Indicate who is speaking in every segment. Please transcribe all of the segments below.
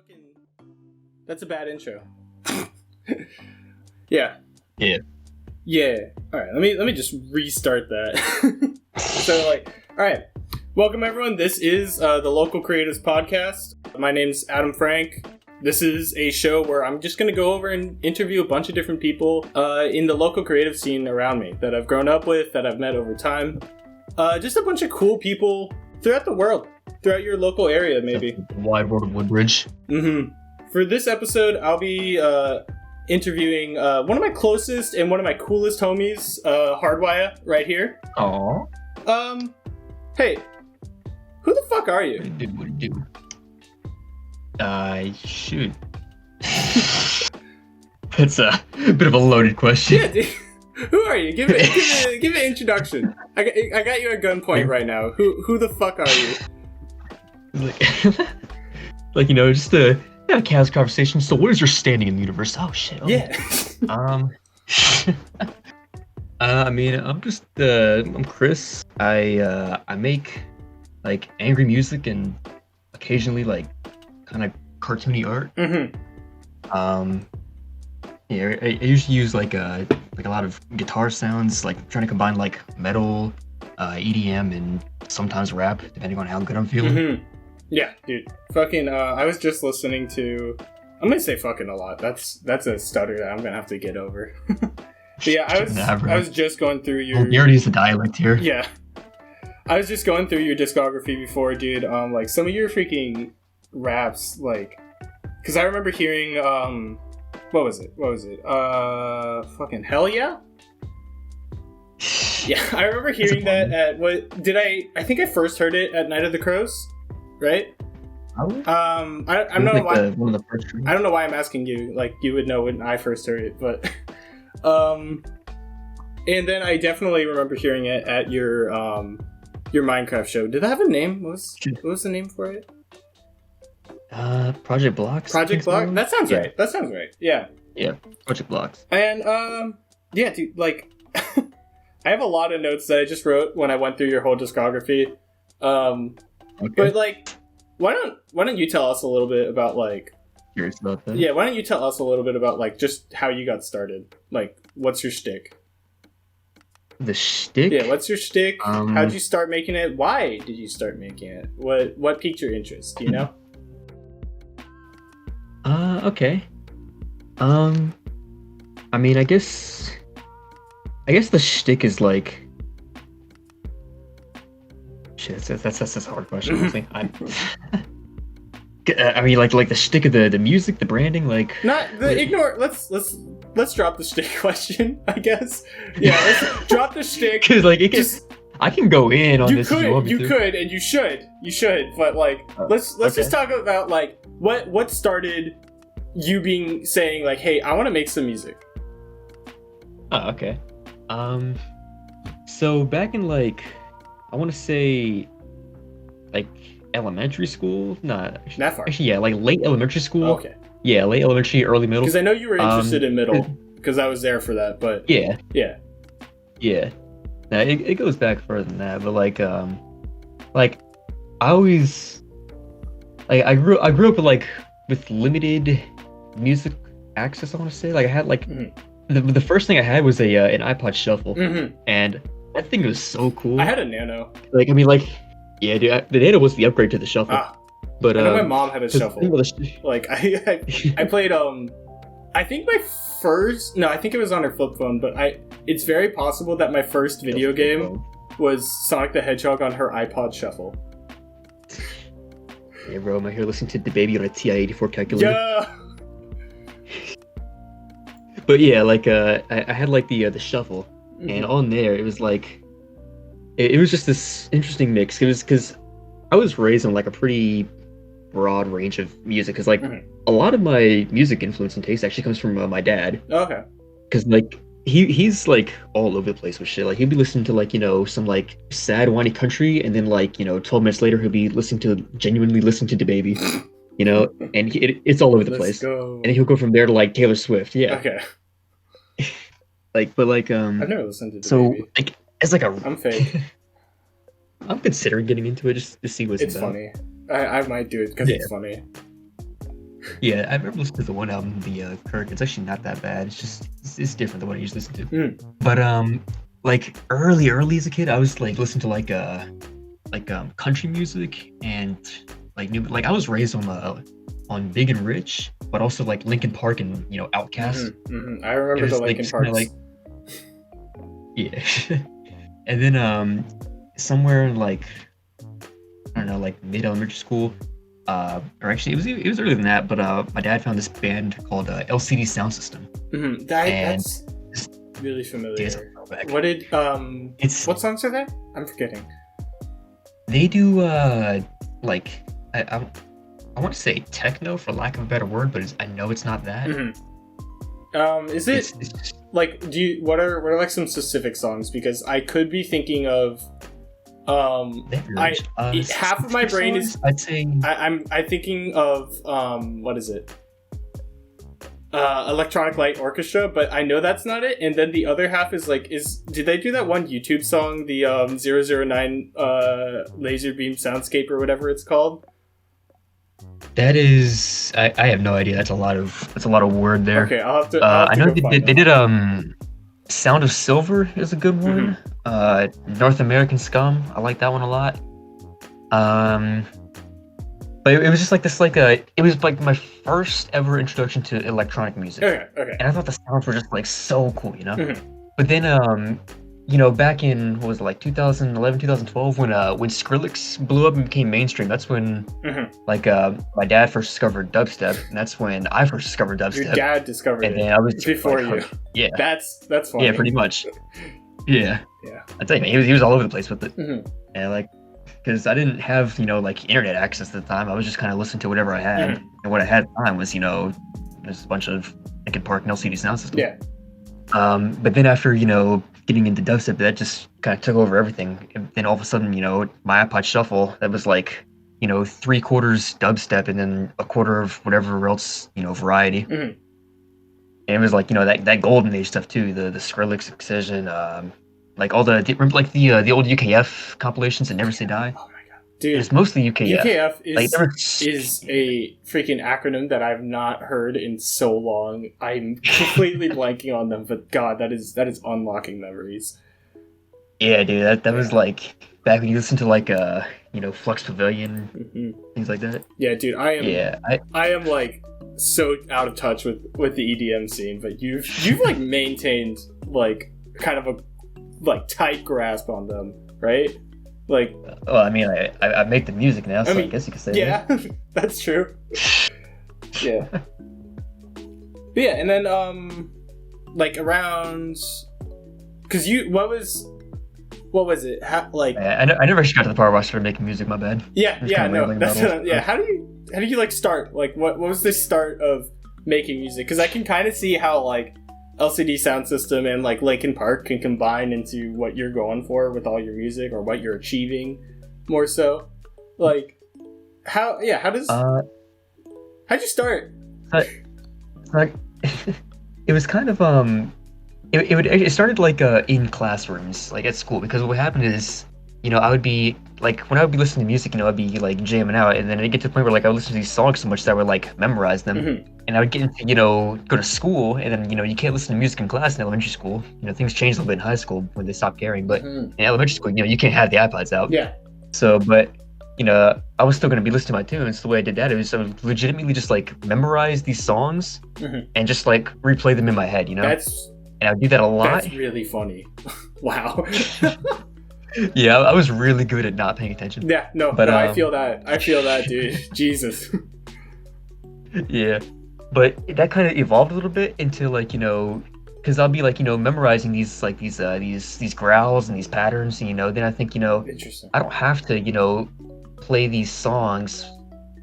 Speaker 1: fucking... That's a bad intro. Yeah.
Speaker 2: Yeah.
Speaker 1: Yeah. Alright, let me just restart that. So, alright. Welcome, everyone. This is the Local Creatives Podcast. My name's Adam Frank. This is a show where I'm just going to go over and interview a bunch of different people in the local creative scene around me that I've grown up with, that I've met over time. Just a bunch of cool people throughout the world, throughout your local area, maybe.
Speaker 2: The wide world of Woodbridge.
Speaker 1: Mm-hmm. For this episode, I'll be interviewing one of my closest and one of my coolest homies, Hardwiya, right here.
Speaker 2: Aww.
Speaker 1: Hey, who the fuck are you?
Speaker 2: What do you do? Shoot. That's a bit of a loaded question.
Speaker 1: Yeah, dude. Who are you? Give an introduction. I got you at gunpoint right now. Who the fuck are you?
Speaker 2: Just a casual conversation. So, what is your standing in the universe? Oh shit. Oh.
Speaker 1: Yeah.
Speaker 2: I'm Chris. I make angry music and occasionally kind of cartoony art.
Speaker 1: Mm-hmm.
Speaker 2: I usually use a lot of guitar sounds, trying to combine metal, EDM, and sometimes rap, depending on how good I'm feeling.
Speaker 1: Mm-hmm. Yeah, dude. Fucking. I was just listening to. I'm gonna say fucking a lot. That's a stutter that I'm gonna have to get over. But yeah, I was just going through your.
Speaker 2: You already use the dialect here.
Speaker 1: Yeah. I was just going through your discography before, dude. Some of your freaking raps, because I remember hearing, what was it? Fucking Hell Yeah? Yeah, I remember hearing that at, I think I first heard it at Night of the Crows, right?
Speaker 2: Probably.
Speaker 1: I don't know why.
Speaker 2: One of the first
Speaker 1: I don't know why I'm asking you, you would know when I first heard it, but, and then I definitely remember hearing it at your Minecraft show. Did that have a name? What was the name for it?
Speaker 2: Project Blocks.
Speaker 1: Project Blocks? That sounds right. That sounds right. Yeah.
Speaker 2: Yeah, Project Blocks.
Speaker 1: And, yeah, dude, I have a lot of notes that I just wrote when I went through your whole discography.
Speaker 2: Okay.
Speaker 1: But, why don't you tell us a little bit about,
Speaker 2: Curious about that?
Speaker 1: Yeah, why don't you tell us a little bit about, just how you got started? What's your shtick?
Speaker 2: The shtick?
Speaker 1: Yeah, what's your shtick? How'd you start making it? Why did you start making it? What piqued your interest, do you know?
Speaker 2: Okay. I guess the shtick is shit, that's a hard question, honestly. The shtick of the music, the branding,
Speaker 1: ignore. Let's drop the shtick question, I guess. Yeah, let's drop the shtick.
Speaker 2: Because I can go in on this.
Speaker 1: You could, and you should, but let's just talk about what started you saying hey, I want to make some music.
Speaker 2: Oh, okay. So back in I want to say elementary school. Not
Speaker 1: that far.
Speaker 2: Actually, yeah, late elementary school.
Speaker 1: Okay.
Speaker 2: Yeah, late elementary, early middle.
Speaker 1: Because I know you were interested in middle, because I was there for that. But
Speaker 2: yeah. Now it goes back further than that, but I always I grew up with limited music access. I want to say I had the first thing I had was an iPod Shuffle, and that thing was so cool.
Speaker 1: I had a Nano.
Speaker 2: Yeah, dude, the Nano was the upgrade to the Shuffle. But
Speaker 1: I know my mom had a Shuffle. I played I think I think it was on her flip phone, but it's very possible that my first video game was Sonic the Hedgehog on her iPod Shuffle.
Speaker 2: Yeah, bro, I'm out here listening to the baby on a TI-84 calculator.
Speaker 1: Yeah.
Speaker 2: But yeah, I had the Shuffle, and on there it was it was just this interesting mix. It was because I was raised on a pretty broad range of music, because a lot of my music influence and taste actually comes from my dad.
Speaker 1: Okay.
Speaker 2: Because he's all over the place with shit. He'll be listening to some sad whiny country, and then 12 minutes later he'll be genuinely listening to DaBaby. And it's all over the place.
Speaker 1: Go.
Speaker 2: And he'll go from there to Taylor Swift. Yeah.
Speaker 1: Okay.
Speaker 2: I've
Speaker 1: never listened to DaBaby.
Speaker 2: As
Speaker 1: I'm fake.
Speaker 2: I'm considering getting into it just to see what's
Speaker 1: it's
Speaker 2: about.
Speaker 1: Funny. I might do it because it's funny.
Speaker 2: Yeah, I remember listening to the one album, the Kirk. It's actually not that bad. It's just it's different than what I used to listen to. But like early as a kid, I was like listening to country music and like new. Like I was raised on Big and Rich, but also like Linkin Park and Outkast.
Speaker 1: I remember the Linkin Park.
Speaker 2: Yeah, and then somewhere in like I don't know, like mid elementary school. Or actually, it was earlier than that. But my dad found this band called LCD Sound System.
Speaker 1: That's really familiar. What did what songs are they? I'm forgetting.
Speaker 2: They do like I want to say techno for lack of a better word, but I know it's not that.
Speaker 1: Is it like what are like some specific songs? Because I could be thinking of half of my brain songs? I'd say I'm thinking of what is it? Electronic Light Orchestra, but I know that's not it. And then the other half is did they do that one YouTube song, the 009 Laser Beam Soundscape or whatever it's called?
Speaker 2: That is, I have no idea. That's a lot of word there.
Speaker 1: Okay, I'll have to
Speaker 2: I know they did Sound of Silver is a good one. North American Scum, I like that one a lot. But it was just like this, it was like my first ever introduction to electronic music.
Speaker 1: Okay.
Speaker 2: And I thought the sounds were just like so cool, But then, back in, what was it, like 2011, 2012, when Skrillex blew up and became mainstream, that's when, my dad first discovered dubstep, and that's when I first discovered dubstep.
Speaker 1: Your dad discovered it,
Speaker 2: and then I was
Speaker 1: before you.
Speaker 2: Yeah.
Speaker 1: That's funny.
Speaker 2: Yeah, pretty much. Yeah. I tell you, man, he was all over the place with it. And because I didn't have, internet access at the time, I was just kind of listening to whatever I had. And what I had at the time was, just a bunch of Linkin Park and LCD Sound System.
Speaker 1: Yeah.
Speaker 2: But then after, getting into dubstep, that just kind of took over everything. And then all of a sudden, my iPod Shuffle, that was like, 3/4 dubstep and then a quarter of whatever else, variety. And it was like, that golden age stuff too, the Skrillex Excision, like all remember like the old UKF compilations that Never Say Die?
Speaker 1: Oh my god, dude!
Speaker 2: It's mostly UKF.
Speaker 1: UKF is a freaking acronym that I've not heard in so long. I'm completely blanking on them, but God, that is unlocking memories.
Speaker 2: Yeah, dude, that was like back when you listened to Flux Pavilion, things like that.
Speaker 1: Yeah, dude, I am like so out of touch with the EDM scene, but you've like maintained like kind of a tight grasp on them, right? Like,
Speaker 2: well, I mean, I make the music now, so I guess you could say that.
Speaker 1: Yeah, that's true. Yeah. But yeah, and then around, because what was it?
Speaker 2: I never actually got to the part where I started making music. My bad.
Speaker 1: Yeah, no, that's how do you like start? Like, what was the start of making music? Because I can kind of see how LCD Sound System and Linkin Park can combine into what you're going for with all your music, or what you're achieving more so. How'd you start?
Speaker 2: It was kind of it started in classrooms, at school, because what happened is, I would be when I would be listening to music, I'd be jamming out, and then I'd get to the point where I would listen to these songs so much that I would memorize them. And I would get into, go to school, and then, you can't listen to music in class in elementary school. Things changed a little bit in high school when they stopped caring, but in elementary school, you can't have the iPods out.
Speaker 1: Yeah.
Speaker 2: So, but, I was still going to be listening to my tunes. The way I did that, I would legitimately just memorize these songs and just replay them in my head, And I would do that a lot.
Speaker 1: That's really funny. Wow.
Speaker 2: Yeah, I was really good at not paying attention.
Speaker 1: Yeah, but I feel that, dude. Jesus.
Speaker 2: Yeah. But that kind of evolved a little bit into because I'll be memorizing these growls and these patterns, and then I think
Speaker 1: Interesting.
Speaker 2: I don't have to play these songs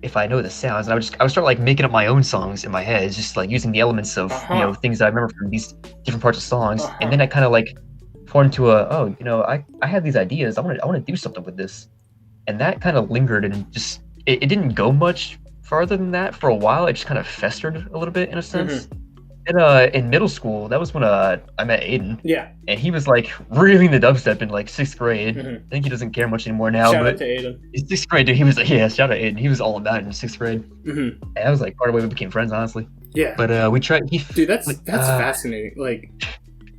Speaker 2: if I know the sounds, and I would start making up my own songs in my head, just using the elements of things that I remember from these different parts of songs, and then I kind of formed into I have these ideas, I want to do something with this, and that kind of lingered, and just it didn't go much farther than that for a while. It just kind of festered a little bit in a sense. in middle school, that was when I met Aiden,
Speaker 1: Yeah.
Speaker 2: and he was like really into dubstep in like 6th grade.
Speaker 1: Mhm.
Speaker 2: I think he doesn't care much anymore now,
Speaker 1: Shout out
Speaker 2: but
Speaker 1: to Aiden.
Speaker 2: in 6th grade, dude, he was like, yeah, shout out Aiden. He was all about it in 6th grade.
Speaker 1: Mhm.
Speaker 2: And that was like part of the way we became friends, honestly.
Speaker 1: Yeah.
Speaker 2: But we tried.
Speaker 1: Dude, that's fascinating. Like,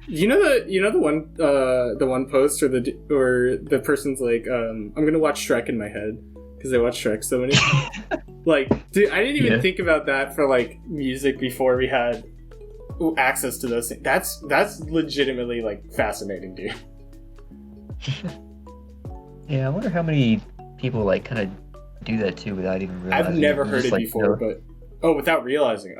Speaker 1: you know the one post or the person's like, I'm gonna watch Shrek in my head because I watch Shrek so many. Like, dude, I didn't even think about that for like music before we had access to those things. That's legitimately like fascinating, dude.
Speaker 2: Yeah, I wonder how many people like kind of do that too without even realizing.
Speaker 1: I've never heard
Speaker 2: Just,
Speaker 1: it
Speaker 2: like,
Speaker 1: before, but without realizing.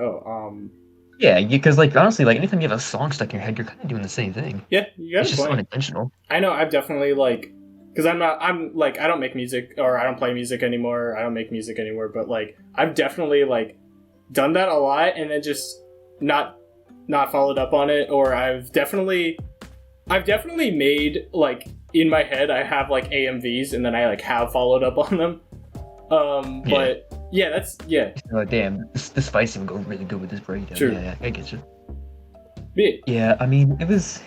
Speaker 2: Yeah, because like honestly, like anytime you have a song stuck in your head, you're kind of doing the same thing.
Speaker 1: Yeah, you got
Speaker 2: It's
Speaker 1: a
Speaker 2: just
Speaker 1: point.
Speaker 2: unintentional.
Speaker 1: I know. I've definitely like, because I'm like, I don't make music or I don't play music anymore. I don't make music anymore. But like, I've definitely like done that a lot, and then just not followed up on it. Or I've definitely made like in my head I have like AMVs, and then I like have followed up on them. But yeah, that's
Speaker 2: Oh, damn, this fight would go really good with this breakdown.
Speaker 1: True.
Speaker 2: Yeah, I get you.
Speaker 1: Yeah.
Speaker 2: Yeah, I mean, it was.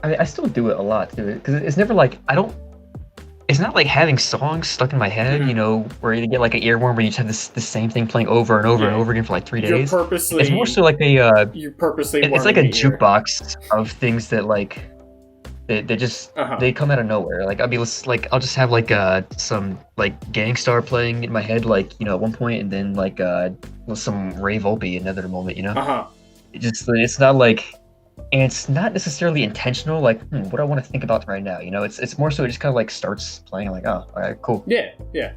Speaker 2: I still do it a lot too, because it's never like it's not like having songs stuck in my head, you know, where you get like an earworm where you just have the same thing playing over and over and over again for like 3 days. It's more so like
Speaker 1: you're purposely
Speaker 2: it's like a jukebox of things that like they just they come out of nowhere. Like I'll just have like some like Gangstar playing in my head, like, you know, at one point, and then like some Ray Volpe another moment, you know. It's not like. And it's not necessarily intentional, like, what do I want to think about right now? You know, it's more so it just kind of like starts playing, like, oh, all right, cool.
Speaker 1: Yeah.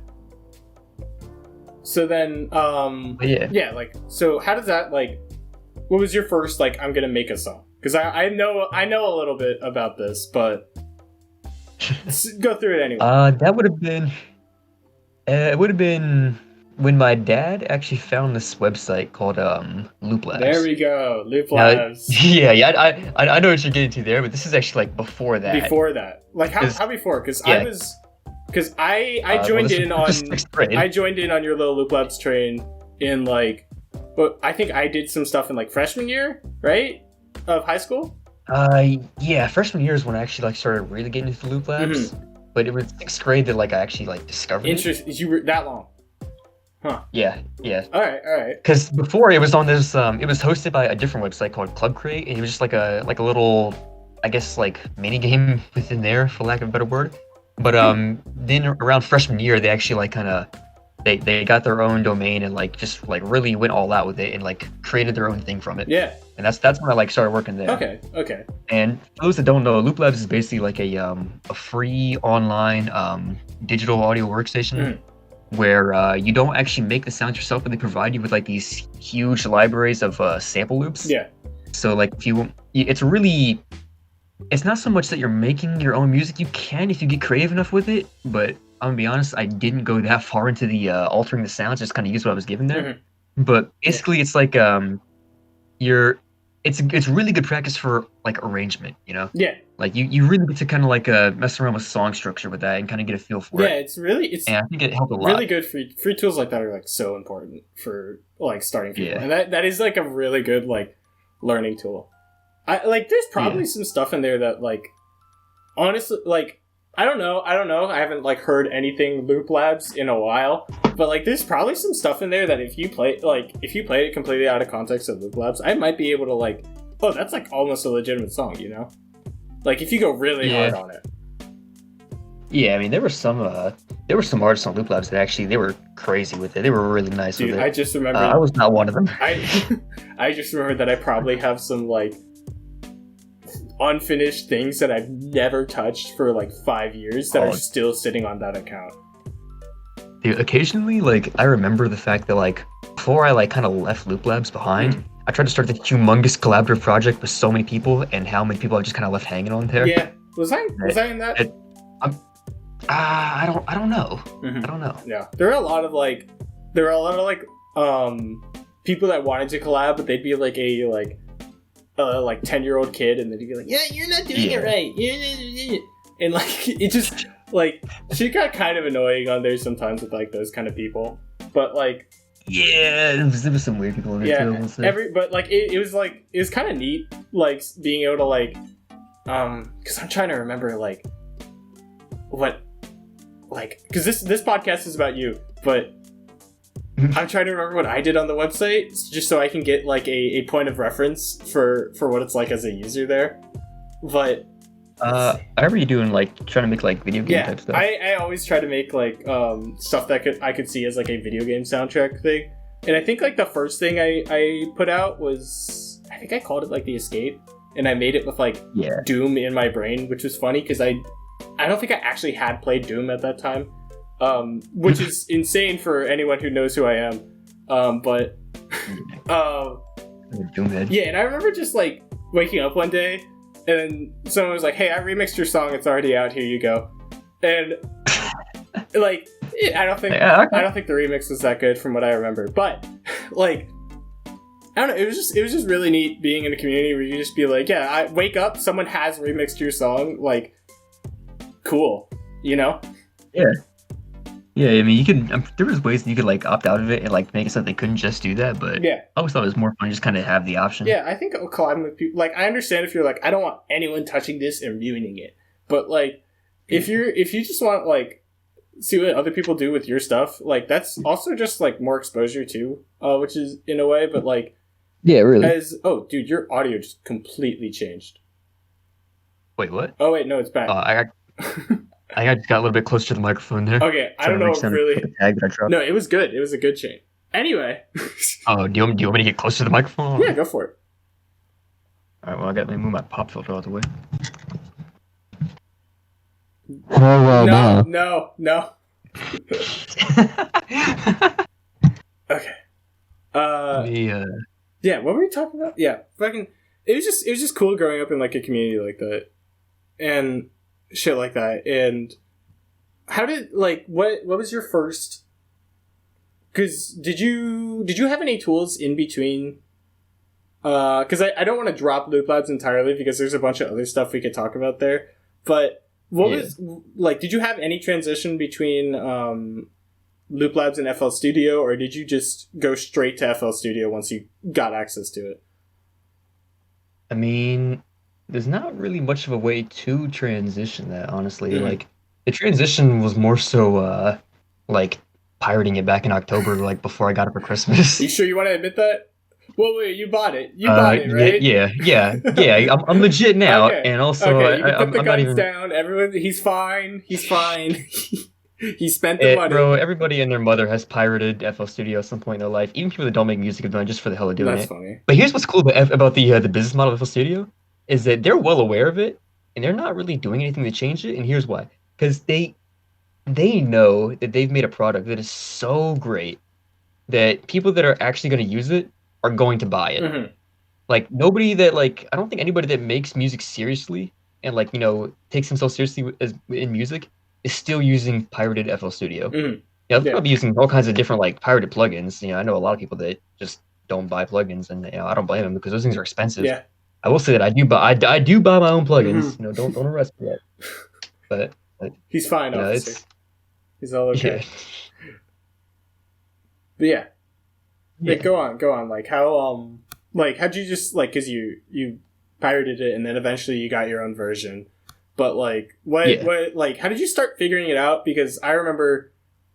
Speaker 1: So then, like, so how does that, like, what was your first, like, I'm gonna make a song? Because I know a little bit about this, but go through it anyway.
Speaker 2: That would have been, it would have been when my dad actually found this website called Loop Labs.
Speaker 1: There we go, Loop Labs.
Speaker 2: I know what you're getting to there, but this is actually like before that.
Speaker 1: Before that, like how before? Because I joined I joined in on your little Loop Labs train in like, but I think I did some stuff in like freshman year, right, of high school.
Speaker 2: Yeah, freshman year is when I actually like started really getting into Loop Labs. But it was 6th grade that like I actually like discovered.
Speaker 1: Interesting. You were that long. Huh.
Speaker 2: Yeah.
Speaker 1: All right.
Speaker 2: Because before it was on this, it was hosted by a different website called Club Crate, and it was just like a little, I guess, like mini game within there, for lack of a better word. But then around freshman year, they actually like kind of they got their own domain and like just like really went all out with it and like created their own thing from it.
Speaker 1: Yeah.
Speaker 2: And that's when I like started working there.
Speaker 1: Okay.
Speaker 2: And for those that don't know, Loop Labs is basically like a free online digital audio workstation. Where you don't actually make the sounds yourself, but they provide you with like these huge libraries of sample loops.
Speaker 1: Yeah.
Speaker 2: So like it's not so much that you're making your own music. You can if you get creative enough with it, but I'm gonna be honest, I didn't go that far into the altering the sounds. Just kind of use what I was given there. But basically, it's like it's really good practice for like arrangement, you know.
Speaker 1: Yeah.
Speaker 2: Like you really get to kind of like mess around with song structure with that and kind of get a feel for it.
Speaker 1: Yeah,
Speaker 2: and I think it helped a lot.
Speaker 1: Really good free tools like that are like so important for like starting people, and that is like a really good like learning tool. I like there's probably some stuff in there that like honestly like I don't know. I haven't like heard anything Loop Labs in a while, but like there's probably some stuff in there that if you play it completely out of context of Loop Labs, I might be able to like, oh, that's like almost a legitimate song, you know? Like if you go really hard on it.
Speaker 2: Yeah, I mean there were some artists on Loop Labs that actually they were crazy with it. They were really nice with it.
Speaker 1: I just remember
Speaker 2: I was not one of them.
Speaker 1: I just remember that I probably have some like unfinished things that I've never touched for like 5 years that are still sitting on that account.
Speaker 2: Dude, occasionally, like I remember the fact that like before I like kind of left Loop Labs behind, I tried to start this humongous collaborative project with so many people, and how many people I just kind of left hanging on there.
Speaker 1: Yeah, was I in that?
Speaker 2: I don't know. I don't know.
Speaker 1: Yeah, there are a lot of like people that wanted to collab, but they'd be like a like 10-year-old kid, and then he'd be like, yeah, you're not doing it right. And like it just like she got kind of annoying on there sometimes with like those kind of people. But like
Speaker 2: Yeah, there was some weird people in it too.
Speaker 1: Yeah,
Speaker 2: We'll say.
Speaker 1: but like it was kind of neat, like being able to like, because I'm trying to remember like what, like, because this podcast is about you, but I'm trying to remember what I did on the website just so I can get like a point of reference for what it's like as a user there. But
Speaker 2: I remember you doing like trying to make like video game type stuff.
Speaker 1: I always try to make like stuff that I could see as like a video game soundtrack thing. And I think like the first thing I put out was, I think I called it like The Escape, and I made it with like Doom in my brain, which was funny because I don't think I actually had played Doom at that time, which is insane for anyone who knows who I am. But
Speaker 2: Doomhead.
Speaker 1: Yeah, and I remember just like waking up one day and someone was like, "Hey, I remixed your song. It's already out. Here you go." And like, I don't think the remix was that good from what I remember. But like, I don't know. It was just really neat being in a community where you just be like, "Yeah, I wake up. Someone has remixed your song. Like, cool, you know?"
Speaker 2: Yeah. Yeah, I mean, you could. There was ways that you could like opt out of it and like make it so they couldn't just do that. But I always thought it was more fun to just kind of have the option.
Speaker 1: Yeah, I think collabing with people, like, I understand if you're like, I don't want anyone touching this and ruining it. But like, if you just want like see what other people do with your stuff, like that's also just like more exposure too, which is in a way. But like,
Speaker 2: yeah, really.
Speaker 1: Oh, dude, your audio just completely changed.
Speaker 2: Wait, what?
Speaker 1: Oh wait, no, it's back.
Speaker 2: I just got a little bit closer to the microphone there.
Speaker 1: Okay, I don't know if really.
Speaker 2: The tag that I dropped.
Speaker 1: No, it was good. It was a good change. Anyway.
Speaker 2: Oh, do you want me to get closer to the microphone?
Speaker 1: Yeah, go for it.
Speaker 2: All right, well, let me move my pop filter out the way. Oh,
Speaker 1: no. Okay. Yeah, what were we talking about? Yeah, fucking. It was just cool growing up in like a community like that, and shit like that. And how did what was your first? Because did you have any tools in between? Because I don't want to drop Loop Labs entirely because there's a bunch of other stuff we could talk about there. But what was like? Did you have any transition between Loop Labs and FL Studio, or did you just go straight to FL Studio once you got access to it?
Speaker 2: I mean, there's not really much of a way to transition that, honestly. Mm-hmm. Like, the transition was more so, like, pirating it back in October, like, before I got it for Christmas.
Speaker 1: You sure you want to admit that? Well, wait, you bought it. You bought it, right?
Speaker 2: Yeah. I'm legit now, okay. And also,
Speaker 1: okay, you can put the guns down. Everyone, he's fine. He spent the money.
Speaker 2: Bro, everybody and their mother has pirated FL Studio at some point in their life. Even people that don't make music have done it just for the hell of doing it.
Speaker 1: That's funny.
Speaker 2: But here's what's cool about the business model of FL Studio is that they're well aware of it, and they're not really doing anything to change it. And here's why: because they know that they've made a product that is so great that people that are actually going to use it are going to buy it. Mm-hmm. Like nobody that I don't think anybody that makes music seriously and takes themselves seriously as in music is still using pirated FL Studio. Mm-hmm. They're probably using all kinds of different pirated plugins. I know a lot of people that just don't buy plugins, and I don't blame them because those things are expensive. Yeah. I will say that I do buy my own plugins. Mm-hmm. Don't arrest me yet. But
Speaker 1: he's fine, officer. He's all okay. Yeah. But yeah. Go on. Like how how'd you just because you pirated it and then eventually you got your own version. But what how did you start figuring it out? Because I remember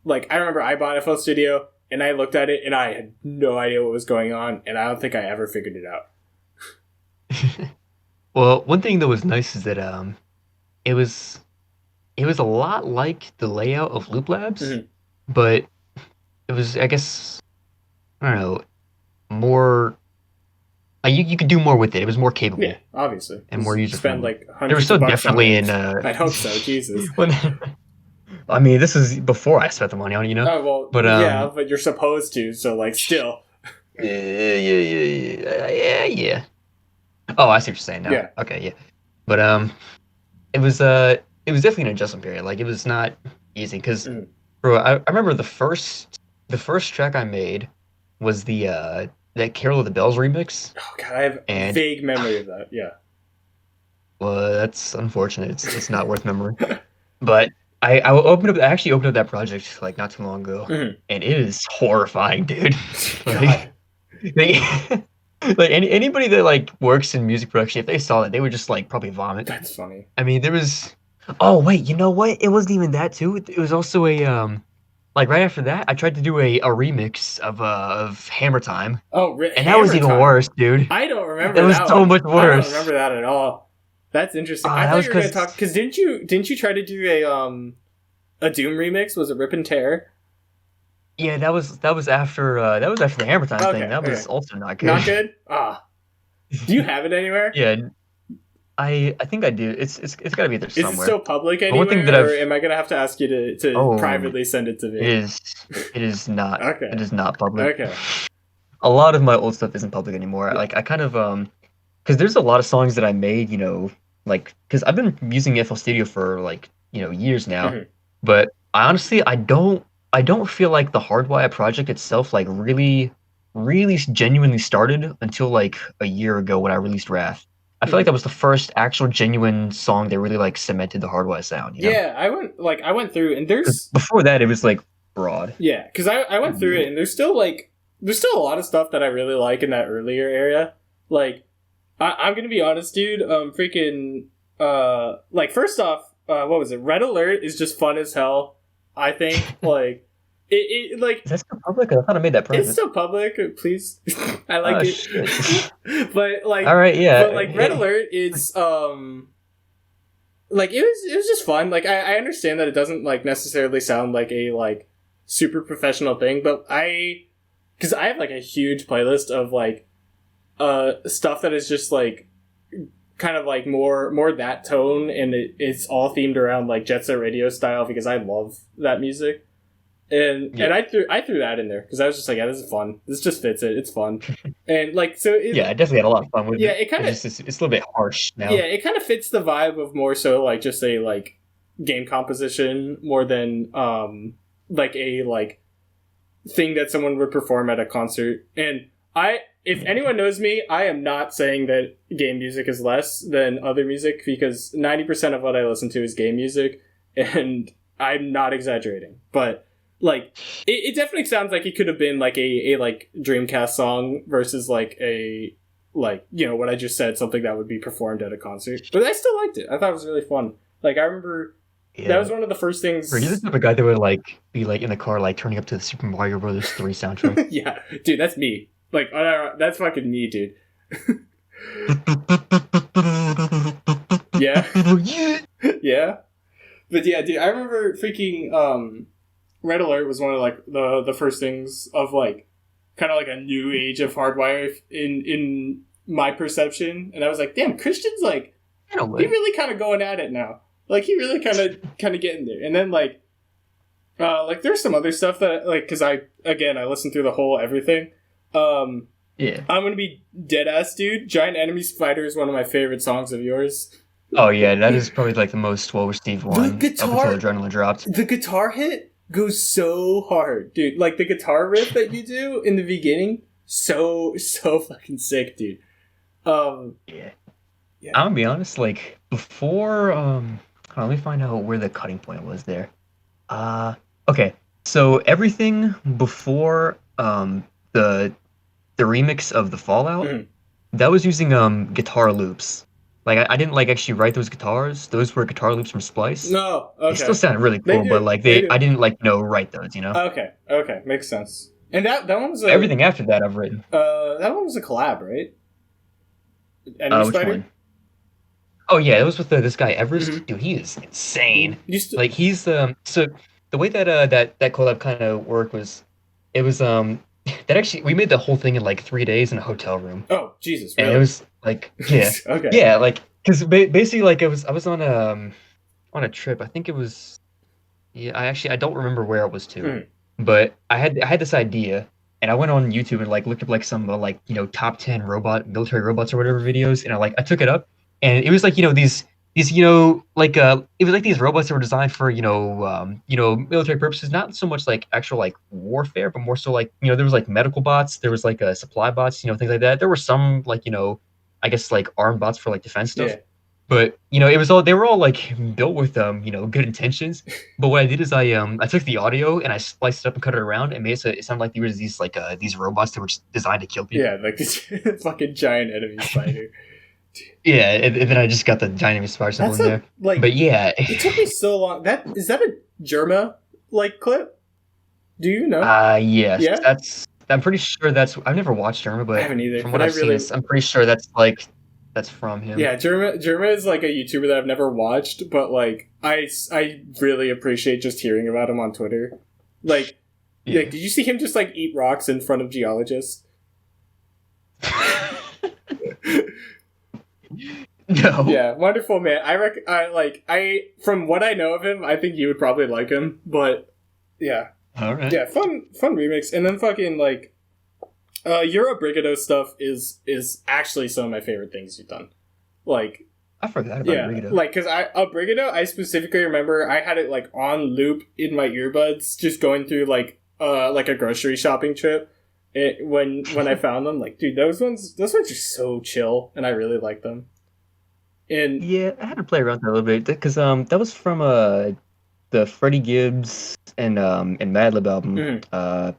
Speaker 1: I bought FL Studio and I looked at it and I had no idea what was going on, and I don't think I ever figured it out.
Speaker 2: Well, one thing that was nice is that it was a lot like the layout of Loop Labs, mm-hmm. but it was, I guess, I don't know, more. You could do more with it. It was more capable.
Speaker 1: Yeah, obviously.
Speaker 2: And more user-friendly.
Speaker 1: Spend hundreds. There was so
Speaker 2: definitely in.
Speaker 1: I hope so. Jesus.
Speaker 2: I mean, this is before I spent the money on it,
Speaker 1: Oh well, but but you're supposed to. So still.
Speaker 2: Yeah. Oh, I see what you're saying now. Yeah. Okay, yeah. But it was definitely an adjustment period. It was not easy because, bro, I remember the first track I made was that Carol of the Bells remix.
Speaker 1: Oh god, I have a vague memory of that. Yeah.
Speaker 2: Well, that's unfortunate. It's not worth memory. But I opened up. I actually opened up that project like not too long ago,
Speaker 1: Mhm.
Speaker 2: and it is horrifying, dude.
Speaker 1: God,
Speaker 2: They, like anybody that like works in music production, if they saw it, they would just like probably vomit.
Speaker 1: that's funny.
Speaker 2: I mean, there was. Oh wait, you know what? It wasn't even that too. It was also a like right after that, I tried to do a remix of Hammer Time,
Speaker 1: Oh,
Speaker 2: and that was
Speaker 1: Hammer
Speaker 2: even
Speaker 1: Time.
Speaker 2: worse, dude.
Speaker 1: I don't remember
Speaker 2: That was
Speaker 1: that
Speaker 2: so
Speaker 1: one.
Speaker 2: much
Speaker 1: I don't
Speaker 2: worse.
Speaker 1: remember that at all. That's interesting. I
Speaker 2: That
Speaker 1: thought
Speaker 2: was
Speaker 1: you were gonna
Speaker 2: because
Speaker 1: talk because didn't you try to do a Doom remix? Was it Rip and Tear?
Speaker 2: yeah, that was after the Hammer Time thing.
Speaker 1: Okay,
Speaker 2: That
Speaker 1: okay,
Speaker 2: was also not good.
Speaker 1: not good. Ah, do you have it anywhere?
Speaker 2: Yeah, I think I do. It's got to be there
Speaker 1: Is it
Speaker 2: somewhere.
Speaker 1: still public
Speaker 2: But one thing that
Speaker 1: anywhere, or
Speaker 2: I've
Speaker 1: am I gonna have to ask you to
Speaker 2: oh,
Speaker 1: privately send it to
Speaker 2: it
Speaker 1: me?
Speaker 2: is it is not
Speaker 1: Okay,
Speaker 2: it is not public.
Speaker 1: okay.
Speaker 2: A lot of my old stuff isn't public anymore.
Speaker 1: Yeah.
Speaker 2: Like I kind of because there's a lot of songs that I made, like because I've been using FL Studio for like years now,
Speaker 1: Mhm.
Speaker 2: but I honestly I don't feel like the Hardwired project itself like really genuinely started until like a year ago when I released Wrath. I feel like
Speaker 1: Mhm.
Speaker 2: that was the first actual genuine song that really like cemented the Hardwired sound, you know?
Speaker 1: Yeah, I went through and
Speaker 2: Because
Speaker 1: there's
Speaker 2: before that it was like broad.
Speaker 1: yeah, because I went through it and there's still a lot of stuff that I really like in that earlier area. Like I'm gonna be honest, dude. Freaking like first off, what was it? Red Alert is just fun as hell. I think like it like
Speaker 2: Is that still public? I thought I made that
Speaker 1: it's
Speaker 2: private.
Speaker 1: still public. Please, I like
Speaker 2: Oh
Speaker 1: it.
Speaker 2: shit.
Speaker 1: but
Speaker 2: All right, yeah.
Speaker 1: like Red Alert, it's like it was just fun. Like I understand that it doesn't like necessarily sound like a like super professional thing, but because I have like a huge playlist of like stuff that is just like kind of like more that tone, and it's all themed around like Jet Set Radio style because I love that music. And
Speaker 2: Yeah.
Speaker 1: I threw that in there because I was just like, yeah, this is fun. This just fits it. It's fun, and like so it,
Speaker 2: Yeah, I definitely had a lot of fun with
Speaker 1: yeah,
Speaker 2: it.
Speaker 1: it kind of
Speaker 2: It's a little bit harsh
Speaker 1: yeah,
Speaker 2: now.
Speaker 1: it kind of fits the vibe of more so like just a like game composition more than like a like thing that someone would perform at a concert. And if anyone knows me, I am not saying that game music is less than other music because 90% of what I listen to is game music, and I'm not exaggerating. But like it definitely sounds like it could have been like a like Dreamcast song versus like a like what I just said, something that would be performed at a concert. But I still liked it. I thought it was really fun. Like I remember that
Speaker 2: Yeah.
Speaker 1: was one of the first things.
Speaker 2: Are you the type of guy that would like be like in the car like turning up to the Super Mario Brothers 3 soundtrack?
Speaker 1: Yeah, dude, that's me. Like that's fucking me, dude. Yeah, yeah. But yeah, dude, I remember freaking Red Alert was one of like the first things of like kind of like a new age of Hardwire in my perception, and I was like, damn, Christian's like
Speaker 2: In a
Speaker 1: he
Speaker 2: way.
Speaker 1: really kind of going at it now. Like he really kind of getting there, and then like there's some other stuff that like because I listened through the whole everything.
Speaker 2: Yeah.
Speaker 1: I'm gonna be dead ass, dude. Giant Enemy Spider is one of my favorite songs of yours.
Speaker 2: Oh yeah, that is probably like the most well received one up until Adrenaline dropped.
Speaker 1: The guitar hit goes so hard, dude. Like the guitar riff that you do in the beginning, so fucking sick, dude.
Speaker 2: Yeah.
Speaker 1: Yeah.
Speaker 2: I'm gonna be honest, like before hold on, let me find out where the cutting point was there. Okay. So everything before the remix of the Fallout,
Speaker 1: Mhm.
Speaker 2: that was using guitar loops. Like I didn't like actually write those guitars. Those were guitar loops from Splice.
Speaker 1: No,
Speaker 2: They still
Speaker 1: okay.
Speaker 2: sounded really
Speaker 1: They
Speaker 2: cool,
Speaker 1: do,
Speaker 2: but like
Speaker 1: they do.
Speaker 2: I didn't like write those,
Speaker 1: Okay, makes sense. And that one was a
Speaker 2: Everything after that I've written.
Speaker 1: that one was a collab, right? Enemy
Speaker 2: Which
Speaker 1: Spider?
Speaker 2: one? Oh yeah, it was with this guy Everest.
Speaker 1: Mhm.
Speaker 2: Dude, he is insane.
Speaker 1: Used to
Speaker 2: Like he's so the way that that collab kind of worked was it was that actually we made the whole thing in like 3 days in a hotel room,
Speaker 1: Oh, Jesus,
Speaker 2: and
Speaker 1: really?
Speaker 2: it was like yeah
Speaker 1: Okay.
Speaker 2: yeah like because basically like I was on a trip. I think it was yeah I don't remember where it was to,
Speaker 1: Mhm.
Speaker 2: but I had this idea. And I went on YouTube and like looked up like some like top 10 military robots or whatever videos, and I took it up, and it was like these like it was like these robots that were designed for military purposes, not so much like actual like warfare, but more so like there was like medical bots, there was like supply bots, things like that. There were some like I guess like armed bots for like defense stuff,
Speaker 1: Yeah.
Speaker 2: But they were all like built with good intentions. But what I did is I took the audio and I spliced it up and cut it around and made it sound like there was these robots that were just designed to kill people.
Speaker 1: Yeah, like this fucking giant enemy spider.
Speaker 2: Yeah, and then I just got the giant enemy spider symbol in there.
Speaker 1: Like,
Speaker 2: but yeah,
Speaker 1: it took me so long. Is that a Germa like clip? Do you know?
Speaker 2: yes,
Speaker 1: Yeah?
Speaker 2: I'm pretty sure I've never watched Germa, but
Speaker 1: I haven't either.
Speaker 2: From what I've seen, I'm pretty sure that's from him.
Speaker 1: Yeah, Germa is like a YouTuber that I've never watched, but like I really appreciate just hearing about him on Twitter. Like, yeah, did you see him just like eat rocks in front of geologists?
Speaker 2: No.
Speaker 1: Yeah, wonderful man. I from what I know of him, I think you would probably like him, but yeah.
Speaker 2: All right.
Speaker 1: Yeah, fun remix. And then fucking like your Obrigado stuff is actually some of my favorite things you've done. Like,
Speaker 2: I forgot about Obrigado.
Speaker 1: Like, because Obrigado, I specifically remember I had it like on loop in my earbuds, just going through like a grocery shopping trip. When I found them, like, dude, those ones are so chill, and I really like them. And
Speaker 2: yeah, I had to play around with that a little bit because that was from the Freddie Gibbs and Madlib album.
Speaker 1: Mm-hmm.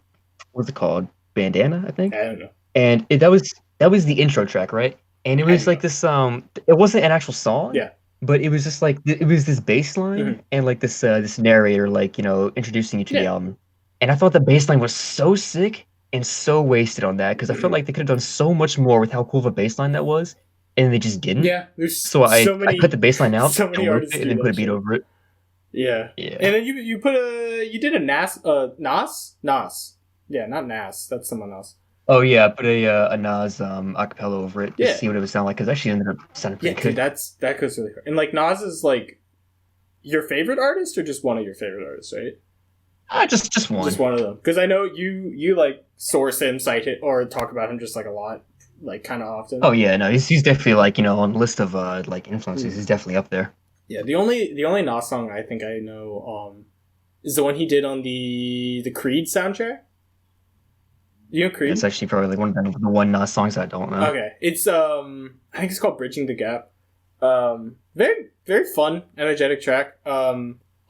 Speaker 2: What's it called? Bandana, I think.
Speaker 1: I don't know.
Speaker 2: And that was the intro track, right? And it was like this it wasn't an actual song.
Speaker 1: Yeah.
Speaker 2: But it was just like it was this bass line and like this narrator like introducing you to the album. And I thought the bass line was so sick and so wasted on that because I felt like they could have done so much more with how cool of a bass line that was, and they just didn't.
Speaker 1: Yeah, there's
Speaker 2: so I cut the bass line out,
Speaker 1: so many artists
Speaker 2: and then put a beat over it.
Speaker 1: Yeah. And then you did a Nas. Yeah, not Nas. That's someone else.
Speaker 2: Oh yeah, I put a Nas acapella over it to see what it would sound like because actually ended up sounding pretty good.
Speaker 1: Dude, that goes really hard. And like Nas is like your favorite artist or just one of your favorite artists, right?
Speaker 2: Just one.
Speaker 1: Just one of them. Because I know you like source him, cite it, or talk about him just like a lot, like kind of often.
Speaker 2: Oh yeah, no, he's definitely like on the list of like influences. He's definitely up there.
Speaker 1: Yeah, the only Nas song I think I know is the one he did on the Creed soundtrack. You know Creed?
Speaker 2: It's actually probably like one of the one Nas songs I don't know.
Speaker 1: Okay, it's I think it's called "Bridging the Gap." Very very fun, energetic track.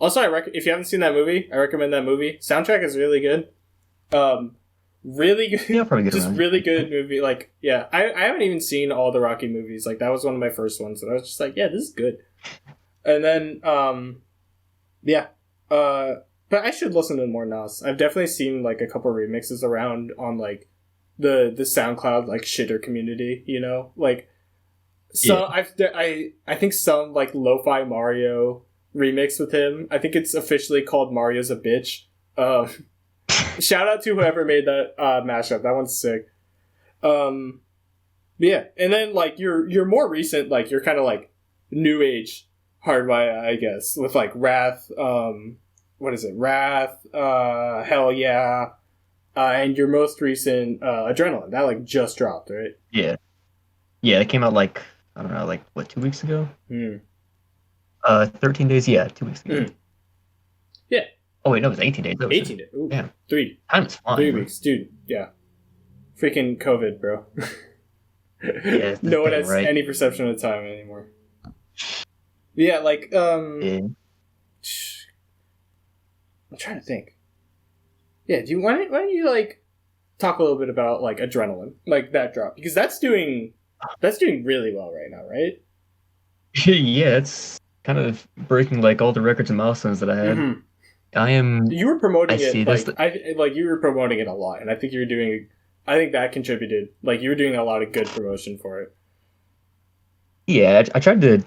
Speaker 1: Also, if you haven't seen that movie, I recommend that movie. Soundtrack is really good. Really good.
Speaker 2: Yeah, probably
Speaker 1: just really good movie. Like, yeah, I haven't even seen all the Rocky movies. Like, that was one of my first ones, and I was just like, yeah, this is good. And then, but I should listen to more Nas. I've definitely seen like a couple remixes around on like the SoundCloud like shitter community. Like, so I think some like Lo-Fi Mario remix with him. I think it's officially called Mario's a Bitch. Shout out to whoever made that mashup. That one's sick. Yeah, and then like your more recent, like you're kind of like new age Hardwiya, I guess, with like Wrath. What is it? Wrath. Hell yeah. And your most recent Adrenaline that like just dropped, right?
Speaker 2: Yeah, it came out like I don't know, like what 2 weeks ago. 13 days. Yeah, 2 weeks ago.
Speaker 1: Yeah.
Speaker 2: Oh wait, no, it was 18 days.
Speaker 1: 18 days. Ooh,
Speaker 2: yeah.
Speaker 1: 3.
Speaker 2: Time is flying.
Speaker 1: 3 weeks, dude. Yeah. Freaking COVID, bro.
Speaker 2: Yeah,
Speaker 1: no one has any perception of time anymore. Yeah, like
Speaker 2: Yeah.
Speaker 1: I'm trying to think. Yeah, why don't you like talk a little bit about like Adrenaline, like that drop, because that's doing really well right now, right?
Speaker 2: Yeah, it's kind of breaking like all the records and milestones that I had.
Speaker 1: Mm-hmm.
Speaker 2: You
Speaker 1: were promoting it you were promoting it a lot, and I think I think that contributed. Like you were doing a lot of good promotion for it.
Speaker 2: Yeah, I've tried to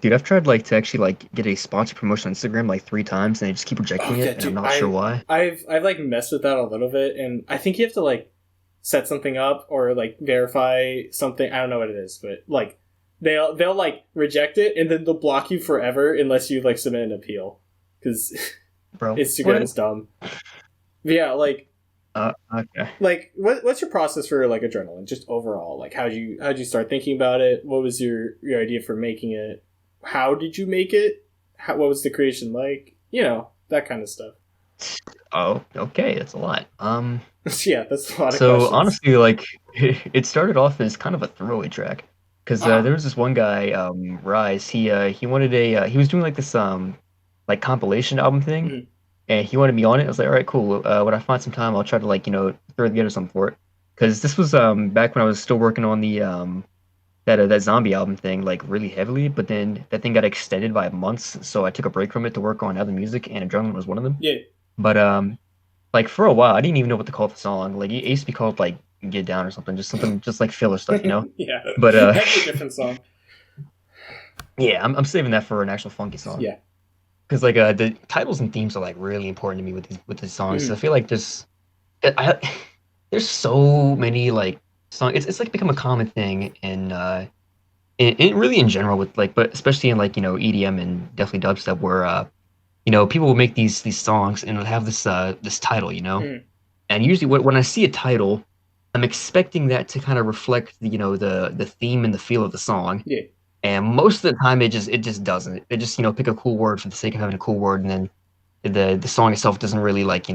Speaker 2: actually like get a sponsor promotion on Instagram like 3 times, and they just keep rejecting it, and I'm not sure why.
Speaker 1: I've like messed with that a little bit, and I think you have to like set something up or like verify something. I don't know what it is, but like they'll like reject it, and then they'll block you forever unless you like submit an appeal, because Instagram's dumb. Yeah, like.
Speaker 2: Okay.
Speaker 1: Like, what's your process for like Adrenaline? Just overall, like how'd you start thinking about it? What was your idea for making it? How did you make it? What was the creation like? That kind of stuff.
Speaker 2: Oh, okay, that's a lot.
Speaker 1: Yeah, that's a lot of questions.
Speaker 2: So honestly, like, it started off as kind of a throwaway track. Because
Speaker 1: Ah,
Speaker 2: there was this one guy, Rise. He wanted he was doing like this like compilation album thing,
Speaker 1: mhm.
Speaker 2: and he wanted me on it. I was like, all right, cool. When I find some time, I'll try to like throw together something for it. Because this was back when I was still working on the that zombie album thing like really heavily, but then that thing got extended by months, so I took a break from it to work on other music, and Adrenaline was one of them.
Speaker 1: Yeah.
Speaker 2: But like for a while, I didn't even know what to call the song. Like it used to be called like Get Down or something just like filler stuff, you know.
Speaker 1: Yeah.
Speaker 2: But
Speaker 1: That'd be a different song.
Speaker 2: yeah, I'm saving that for an actual funky song.
Speaker 1: Yeah.
Speaker 2: Because like the titles and themes are like really important to me with these songs. So I
Speaker 1: Mhm.
Speaker 2: feel like there's so many like songs. It's like become a common thing in really in general with like, but especially in like EDM and definitely dubstep where people will make these songs and it'll have this title,
Speaker 1: Mhm.
Speaker 2: and usually when I see a title, I'm expecting that to kind of reflect the theme and the feel of the song.
Speaker 1: Yeah.
Speaker 2: And most of the time, it just doesn't. They just pick a cool word for the sake of having a cool word, and then the song itself doesn't really like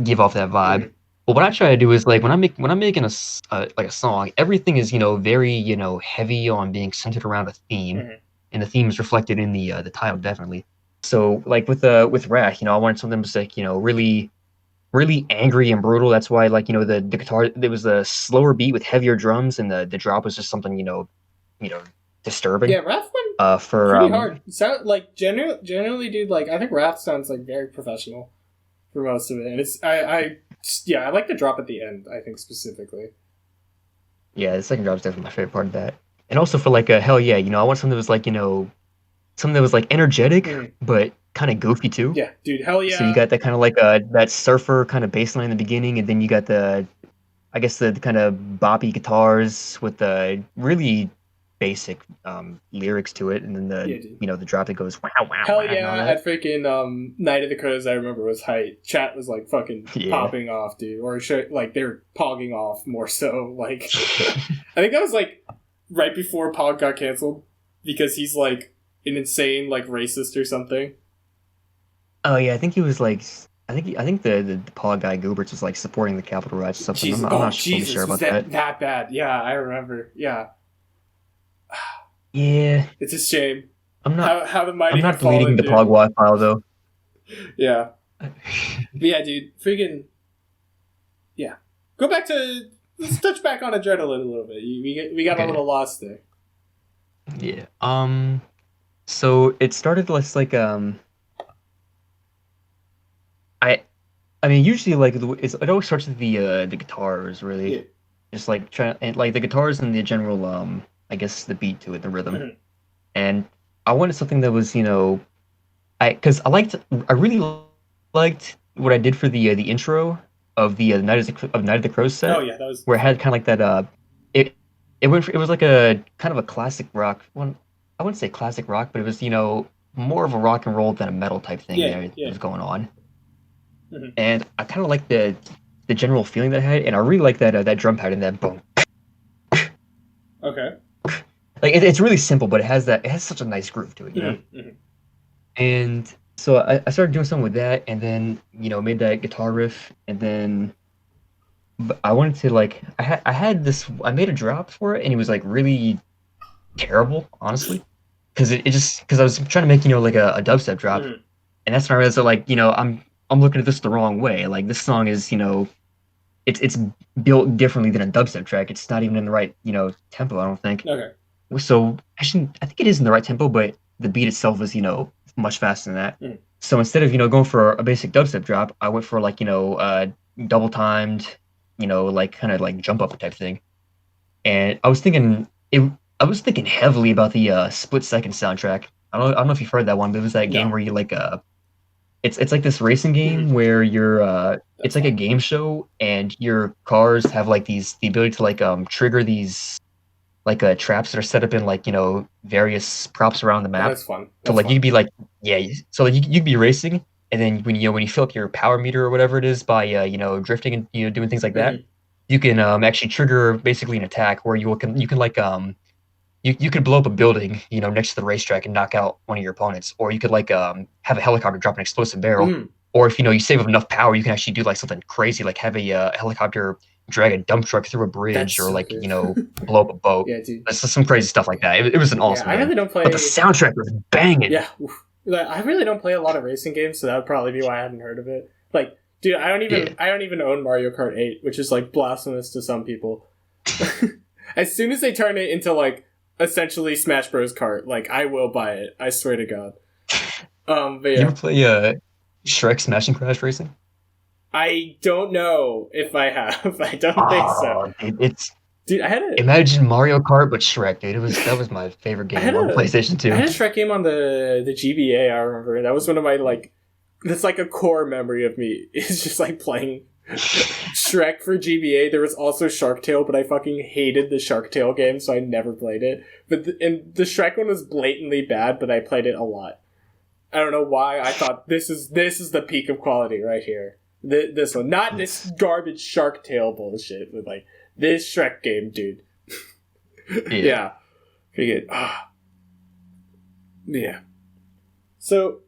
Speaker 2: give off that vibe.
Speaker 1: Mhm.
Speaker 2: But what I try to do is like when I'm making like a song, everything is very heavy on being centered around a theme,
Speaker 1: Mhm.
Speaker 2: and the theme is reflected in the title definitely. So like with Wrath, I wanted something that was like really angry and brutal. That's why like the guitar, there was a slower beat with heavier drums, and the drop was just something you know disturbing.
Speaker 1: Yeah, Wrath went
Speaker 2: For
Speaker 1: pretty hard. Sound like generally, dude. Like I think Wrath sounds like very professional for most of it, and yeah, I like the drop at the end. I think specifically.
Speaker 2: Yeah, the second drop is definitely my favorite part of that. And also for like a hell yeah, I want something that was like something that was like energetic
Speaker 1: Mhm.
Speaker 2: but kind of goofy too.
Speaker 1: Yeah, dude. Hell
Speaker 2: So you
Speaker 1: yeah.
Speaker 2: got that kind of like that surfer kind of bass line in the beginning, and then you got I guess the kind of boppy guitars with the really basic lyrics to it, and then
Speaker 1: Yeah, dude.
Speaker 2: the drop that goes wow wow
Speaker 1: Hell
Speaker 2: wow and all
Speaker 1: yeah,
Speaker 2: that.
Speaker 1: at freaking Night of the Crows, I remember was hype. Chat was like fucking
Speaker 2: Yeah.
Speaker 1: popping off, dude. Or like they were pogging off more so. Like I think that was like right before Pog got canceled because he's like an insane like racist or something.
Speaker 2: Oh yeah, I think he was like I think the Paul guy Gooberts was like supporting the Capitol riots or something.
Speaker 1: Jesus,
Speaker 2: I'm
Speaker 1: oh
Speaker 2: not fully sure
Speaker 1: Jesus, was
Speaker 2: about that.
Speaker 1: that bad? Yeah, I remember. Yeah,
Speaker 2: Yeah,
Speaker 1: it's a shame
Speaker 2: I'm not
Speaker 1: how the
Speaker 2: I'm
Speaker 1: mighty have
Speaker 2: not deleting
Speaker 1: fallen,
Speaker 2: the
Speaker 1: dude.
Speaker 2: Pogwa file though.
Speaker 1: Yeah, but yeah, dude, freaking yeah. Go back to let's touch back on adrenaline a little bit. We got a
Speaker 2: Okay.
Speaker 1: little lost there.
Speaker 2: Yeah. So it started less like I I mean usually like it always starts with the guitars really.
Speaker 1: Yeah.
Speaker 2: Just like trying and like the guitars and the general I guess the beat to it, the rhythm.
Speaker 1: Mhm.
Speaker 2: And I wanted something that was, because I really liked what I did for the intro of the Night of the Crows
Speaker 1: Oh
Speaker 2: set,
Speaker 1: yeah, that was
Speaker 2: where it had
Speaker 1: fun.
Speaker 2: kind of like that it it was like a kind of a classic rock one. I wouldn't say classic rock, but it was more of a rock and roll than a metal type thing
Speaker 1: Yeah,
Speaker 2: there that
Speaker 1: yeah.
Speaker 2: was going on,
Speaker 1: Mhm.
Speaker 2: and I kind of like the general feeling that I had, and I really like that drum pattern, that boom.
Speaker 1: Okay.
Speaker 2: Like it's really simple, but it has such a nice groove to it.
Speaker 1: Mhm. Mhm.
Speaker 2: And so I started doing something with that, and then made that guitar riff, and then I wanted to like I had this I made a drop for it, and it was like really terrible, honestly, because it just because I was trying to make like a dubstep drop,
Speaker 1: Mhm.
Speaker 2: and that's when I realized that like I'm looking at this the wrong way. Like this song is it's built differently than a dubstep track. It's not even in the right tempo. I don't think.
Speaker 1: Okay.
Speaker 2: So actually, I think it is in the right tempo, but the beat itself is much faster than that.
Speaker 1: Mhm.
Speaker 2: So instead of going for a basic dubstep drop, I went for like double timed, like kind of like jump up type thing. And I was thinking heavily about the Split Second soundtrack. I don't know if you've heard that one, but it was that game
Speaker 1: No,
Speaker 2: where you like it's like this racing
Speaker 1: Mhm.
Speaker 2: game where it's
Speaker 1: That's
Speaker 2: like a
Speaker 1: fun.
Speaker 2: game show, and your cars have like the ability to like trigger these like traps that are set up in like various props around the
Speaker 1: Oh,
Speaker 2: map.
Speaker 1: that's fun.
Speaker 2: So
Speaker 1: That's
Speaker 2: like
Speaker 1: fun.
Speaker 2: you'd be like so like you'd be racing, and then when you fill up your power meter or whatever it is by drifting and doing things like that,
Speaker 1: Mhm.
Speaker 2: you can actually trigger basically an attack where you can like you could blow up a building next to the racetrack and knock out one of your opponents, or you could like have a helicopter drop an explosive barrel,
Speaker 1: Mhm.
Speaker 2: or if you save up enough power, you can actually do like something crazy like have a helicopter drag a dump truck through a bridge
Speaker 1: That's
Speaker 2: or
Speaker 1: so
Speaker 2: like
Speaker 1: cool.
Speaker 2: blow up a boat.
Speaker 1: Yeah, dude.
Speaker 2: That's just some crazy stuff like that. It was an awesome
Speaker 1: I
Speaker 2: game.
Speaker 1: really don't play.
Speaker 2: But the soundtrack was banging.
Speaker 1: Yeah, like, I really don't play a lot of racing games, so that would probably be why I hadn't heard of it. Like, dude, I don't even own Mario Kart 8, which is like blasphemous to some people. As soon as they turn it into like essentially Smash Bros. Kart, like I will buy it. I swear to God. But yeah.
Speaker 2: You ever play Shrek Smash and Crash Racing?
Speaker 1: I don't know if I have. I don't think so.
Speaker 2: Dude,
Speaker 1: I had
Speaker 2: imagine Mario Kart but Shrek, dude. That was my favorite game on PlayStation 2.
Speaker 1: I had a Shrek game on the GBA. I remember that was one of my like. That's like a core memory of me. It's just like playing Shrek for GBA. There was also Shark Tale, but I fucking hated the Shark Tale game, so I never played it. But the Shrek one was blatantly bad, but I played it a lot. I don't know why. I thought this is the peak of quality right here. This one, not this garbage Shark Tale bullshit, but like this Shrek game, dude. Yeah, pretty good. Yeah. So,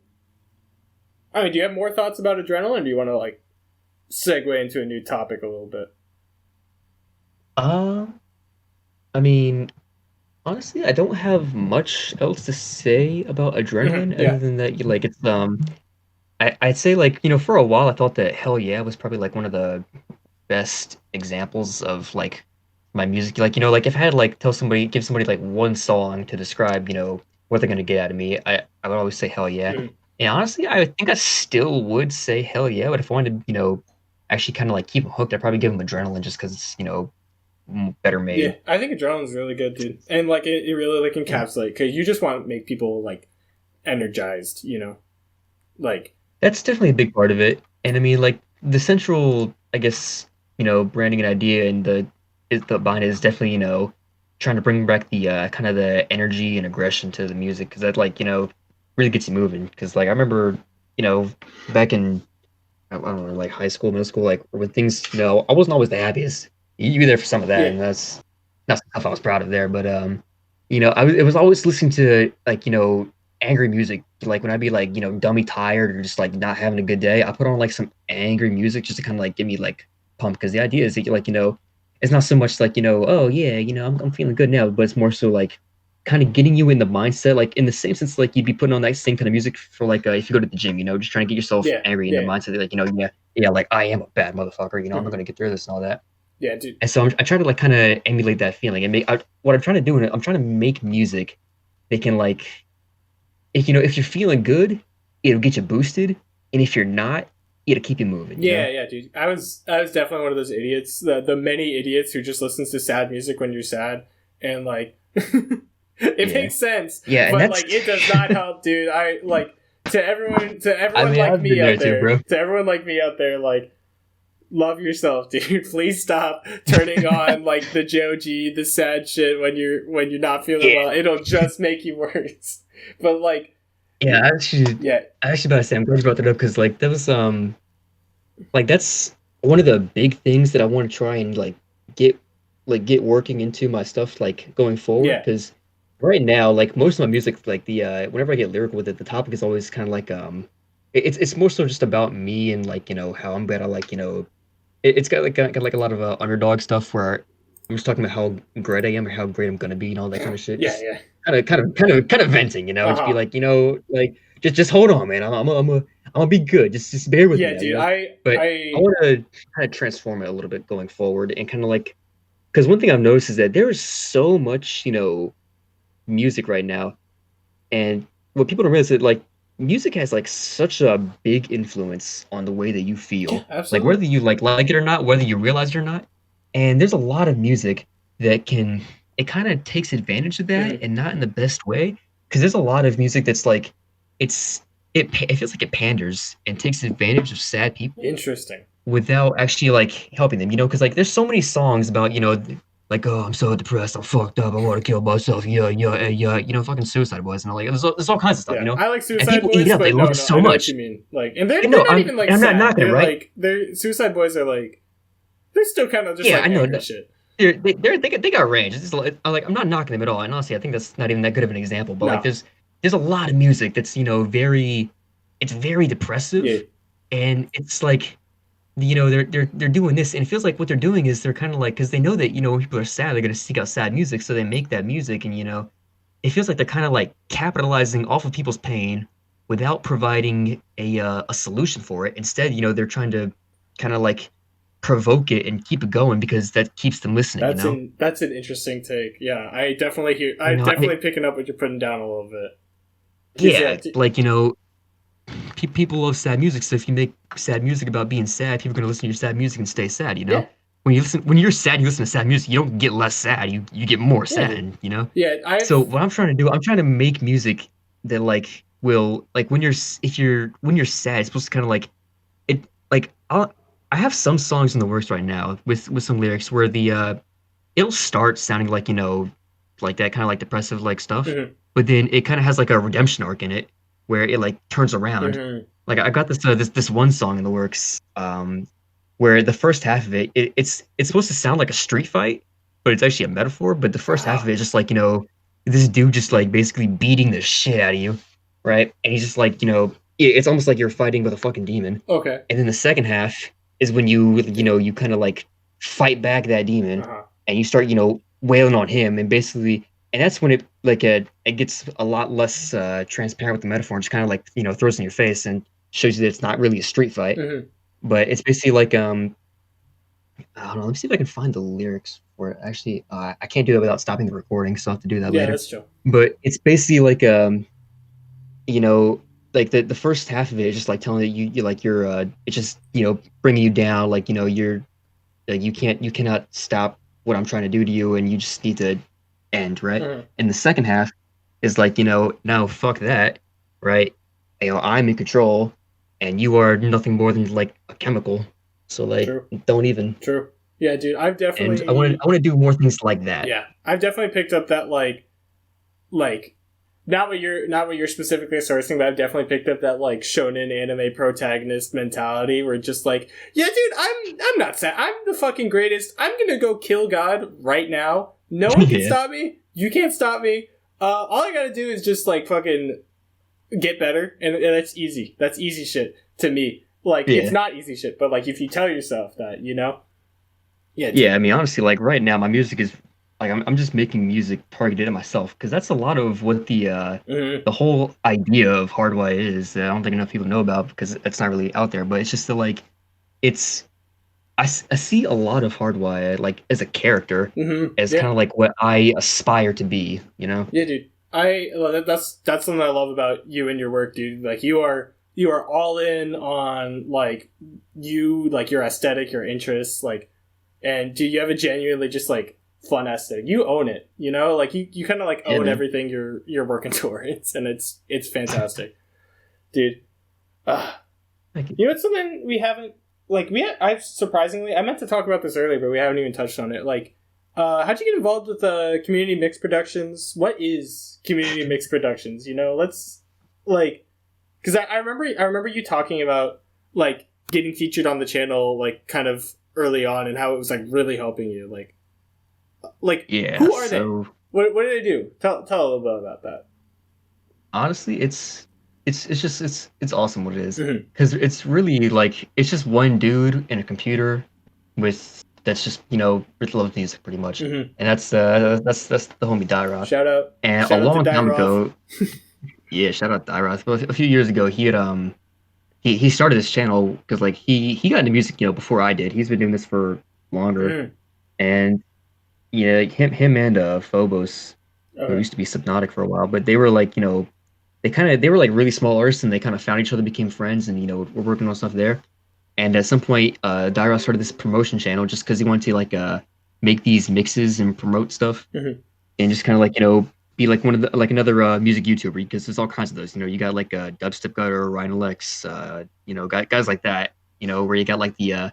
Speaker 1: I mean, do you have more thoughts about adrenaline? Or do you want to like segue into a new topic a little bit?
Speaker 2: I mean, honestly, I don't have much else to say about adrenaline other than that it's I'd say like, for a while I thought that Hell Yeah was probably like one of the best examples of like my music. Like, like if I had to like give somebody like one song to describe, what they're gonna get out of me, I would always say Hell Yeah. And honestly, I think I still would say Hell Yeah, but if I wanted to, actually kind of like keep them hooked, I'd probably give them Adrenaline just because it's, better made.
Speaker 1: Yeah, I think Adrenaline's really good, dude. And like it really like encapsulates, because you just want to make people like energized, like
Speaker 2: that's definitely a big part of it. And I mean, like the central, I guess, branding and idea and the behind it is definitely, trying to bring back the kind of the energy and aggression to the music, because that like, really gets you moving. Because like I remember, back in I don't know, like high school, middle school, like when things, I wasn't always the happiest. You'd be there for some of that, and that's not stuff I was proud of there. But it was always listening to like angry music. Like when I'd be like dummy tired or just like not having a good day, I put on like some angry music just to kind of like get me like pumped. Because the idea is that like it's not so much like oh yeah I'm feeling good now, but it's more so like kind of getting you in the mindset, like in the same sense like you'd be putting on that same kind of music for like if you go to the gym, just trying to get yourself angry in the mindset, like like I am a bad motherfucker, I'm not gonna get through this and all that.
Speaker 1: Yeah, dude.
Speaker 2: And so I try to like kind of emulate that feeling and what I'm trying to do. I'm trying to make music that can like, if you're feeling good, it'll get you boosted, and if you're not, it'll keep you moving.
Speaker 1: Yeah, dude. I was definitely one of those idiots, the many idiots who just listens to sad music when you're sad, and like it makes sense.
Speaker 2: Yeah,
Speaker 1: but like it does not help, dude. I like to everyone like me out there, to everyone like me out there, like. Love yourself, dude. Please stop turning on like the Joji, the sad shit when you're not feeling well. It'll just make you worse. But like,
Speaker 2: I actually about to say I'm glad you brought that up, because like that was like that's one of the big things that I want to try and like get working into my stuff like going forward. Because right now, like most of my music, like the whenever I get lyrical with it, the topic is always kind of like it's more so just about me and like how I'm better, like it's got like a lot of underdog stuff where I'm just talking about how great I am or how great I'm gonna be and all that kind of shit. Kind of venting, just be like, like just hold on, man. I'm gonna be good. Just bear with me.
Speaker 1: Yeah, dude.
Speaker 2: I want to kind of transform it a little bit going forward, and kind of like, because one thing I've noticed is that there is so much music right now, and what people don't realize is that like music has like such a big influence on the way that you feel.
Speaker 1: Absolutely.
Speaker 2: Like whether you like it or not, whether you realize it or not. And there's a lot of music that it kind of takes advantage of that, and not in the best way. Because there's a lot of music that's like it feels like it panders and takes advantage of sad people.
Speaker 1: Interesting.
Speaker 2: Without actually like helping them, because like there's so many songs about like, oh, I'm so depressed, I'm fucked up, I want to kill myself, fucking Suicide Boys, and all, like there's all kinds of stuff,
Speaker 1: I like Suicide
Speaker 2: and people
Speaker 1: Boys,
Speaker 2: eat up,
Speaker 1: but
Speaker 2: they love it so
Speaker 1: I know
Speaker 2: much.
Speaker 1: what you mean, like, and they're not even like.
Speaker 2: I'm
Speaker 1: sad.
Speaker 2: not knocking it, right?
Speaker 1: Like, they're Suicide Boys are like, they're still kind of just like
Speaker 2: I know
Speaker 1: angry shit.
Speaker 2: They got range. It's just like I'm not knocking them at all, and honestly, I think that's not even that good of an example. But like, there's a lot of music that's very depressive, and it's like. they're doing this, and it feels like what they're doing is they're kind of like, because they know that when people are sad, they're gonna seek out sad music, so they make that music, and it feels like they're kind of like capitalizing off of people's pain without providing a solution for it. Instead, they're trying to kind of like provoke it and keep it going because that keeps them listening.
Speaker 1: That's an interesting take. Yeah, I definitely hear.
Speaker 2: You
Speaker 1: I'm
Speaker 2: know,
Speaker 1: definitely picking up what you're putting down a little bit. 'Cause,
Speaker 2: yeah, like people love sad music, so if you make sad music about being sad, people are gonna listen to your sad music and stay sad.
Speaker 1: Yeah.
Speaker 2: When you're sad, you listen to sad music. You don't get less sad. You get more
Speaker 1: Yeah,
Speaker 2: sad.
Speaker 1: Yeah,
Speaker 2: So what I'm trying to do, I'm trying to make music that like will like when you're sad, it's supposed to kind of like it like I have some songs in the works right now with some lyrics where it'll start sounding like like that kind of like depressive like stuff, but then it kind of has like a redemption arc in it where it like turns around. Like I got this one song in the works, where the first half of it's supposed to sound like a street fight, but it's actually a metaphor. But the first half of it is just like this dude just like basically beating the shit out of you, right? And he's just like it's almost like you're fighting with a fucking demon.
Speaker 1: Okay.
Speaker 2: And then the second half is when you kind of like fight back that demon, and you start wailing on him, and basically, and that's when it gets a lot less transparent with the metaphor, and just kind of like throws in your face and shows you that it's not really a street fight, but it's basically like I don't know. Let me see if I can find the lyrics for it. Actually, I can't do that without stopping the recording, so I'll have to do that later.
Speaker 1: Yeah, that's true.
Speaker 2: But it's basically like like the first half of it is just like telling you like you're it's just bringing you down, like you're like you cannot stop what I'm trying to do to you, and you just need to end, right? And the second half is like now fuck that, right? I'm in control, and you are nothing more than like a chemical, so like don't even.
Speaker 1: True. Yeah, dude, I've definitely.
Speaker 2: And I want to do more things like that.
Speaker 1: Yeah, I've definitely picked up that like not what you're specifically sourcing, but I've definitely picked up that like shonen anime protagonist mentality where just like, yeah, dude, I'm not sad. I'm the fucking greatest. I'm gonna go kill God right now. No one can stop me. You can't stop me. All I gotta do is just like fucking get better, and that's easy. That's easy shit to me. Like it's not easy shit, but like if you tell yourself that, Yeah. Dude.
Speaker 2: Yeah, I mean honestly, like right now my music is like I'm just making music targeted at myself because that's a lot of what the whole idea of Hardwiya is that I don't think enough people know about because it's not really out there. But it's just that like I see a lot of Hardwiya like as a character, as kind of like what I aspire to be.
Speaker 1: Yeah, dude. That's something I love about you and your work, dude. Like you are all in on like your aesthetic, your interests, like, and do you have a genuinely just like fun aesthetic? You own it, like you kind of like own everything you're working towards, and it's fantastic, dude. It's something we haven't like I surprisingly I meant to talk about this earlier, but we haven't even touched on it. Like, how'd you get involved with community mix productions? What is community mix productions? Let's like, because I remember you talking about like getting featured on the channel like kind of early on and how it was like really helping you like
Speaker 2: yeah.
Speaker 1: Who are they? What do they do? Tell a little bit about that.
Speaker 2: Honestly, it's awesome what it is because it's really like it's just one dude in a computer that's just loves music pretty much, and that's the homie Dairoth.
Speaker 1: Shout out!
Speaker 2: And a long time ago, yeah, shout out Dairoth. Well, a few years ago, he had he started this channel because like he got into music before I did. He's been doing this for longer, and him and Phobos, who used to be Subnautic for a while, but they were like they were like really small artists, and they kind of found each other, became friends, and we're working on stuff there. And at some point, Dairoth started this promotion channel just because he wanted to like make these mixes and promote stuff, and just kind of like be like one of the like another music YouTuber, because there's all kinds of those. You got like Dubstep Gutter, Ryan Alex, guys like that. Where you got like the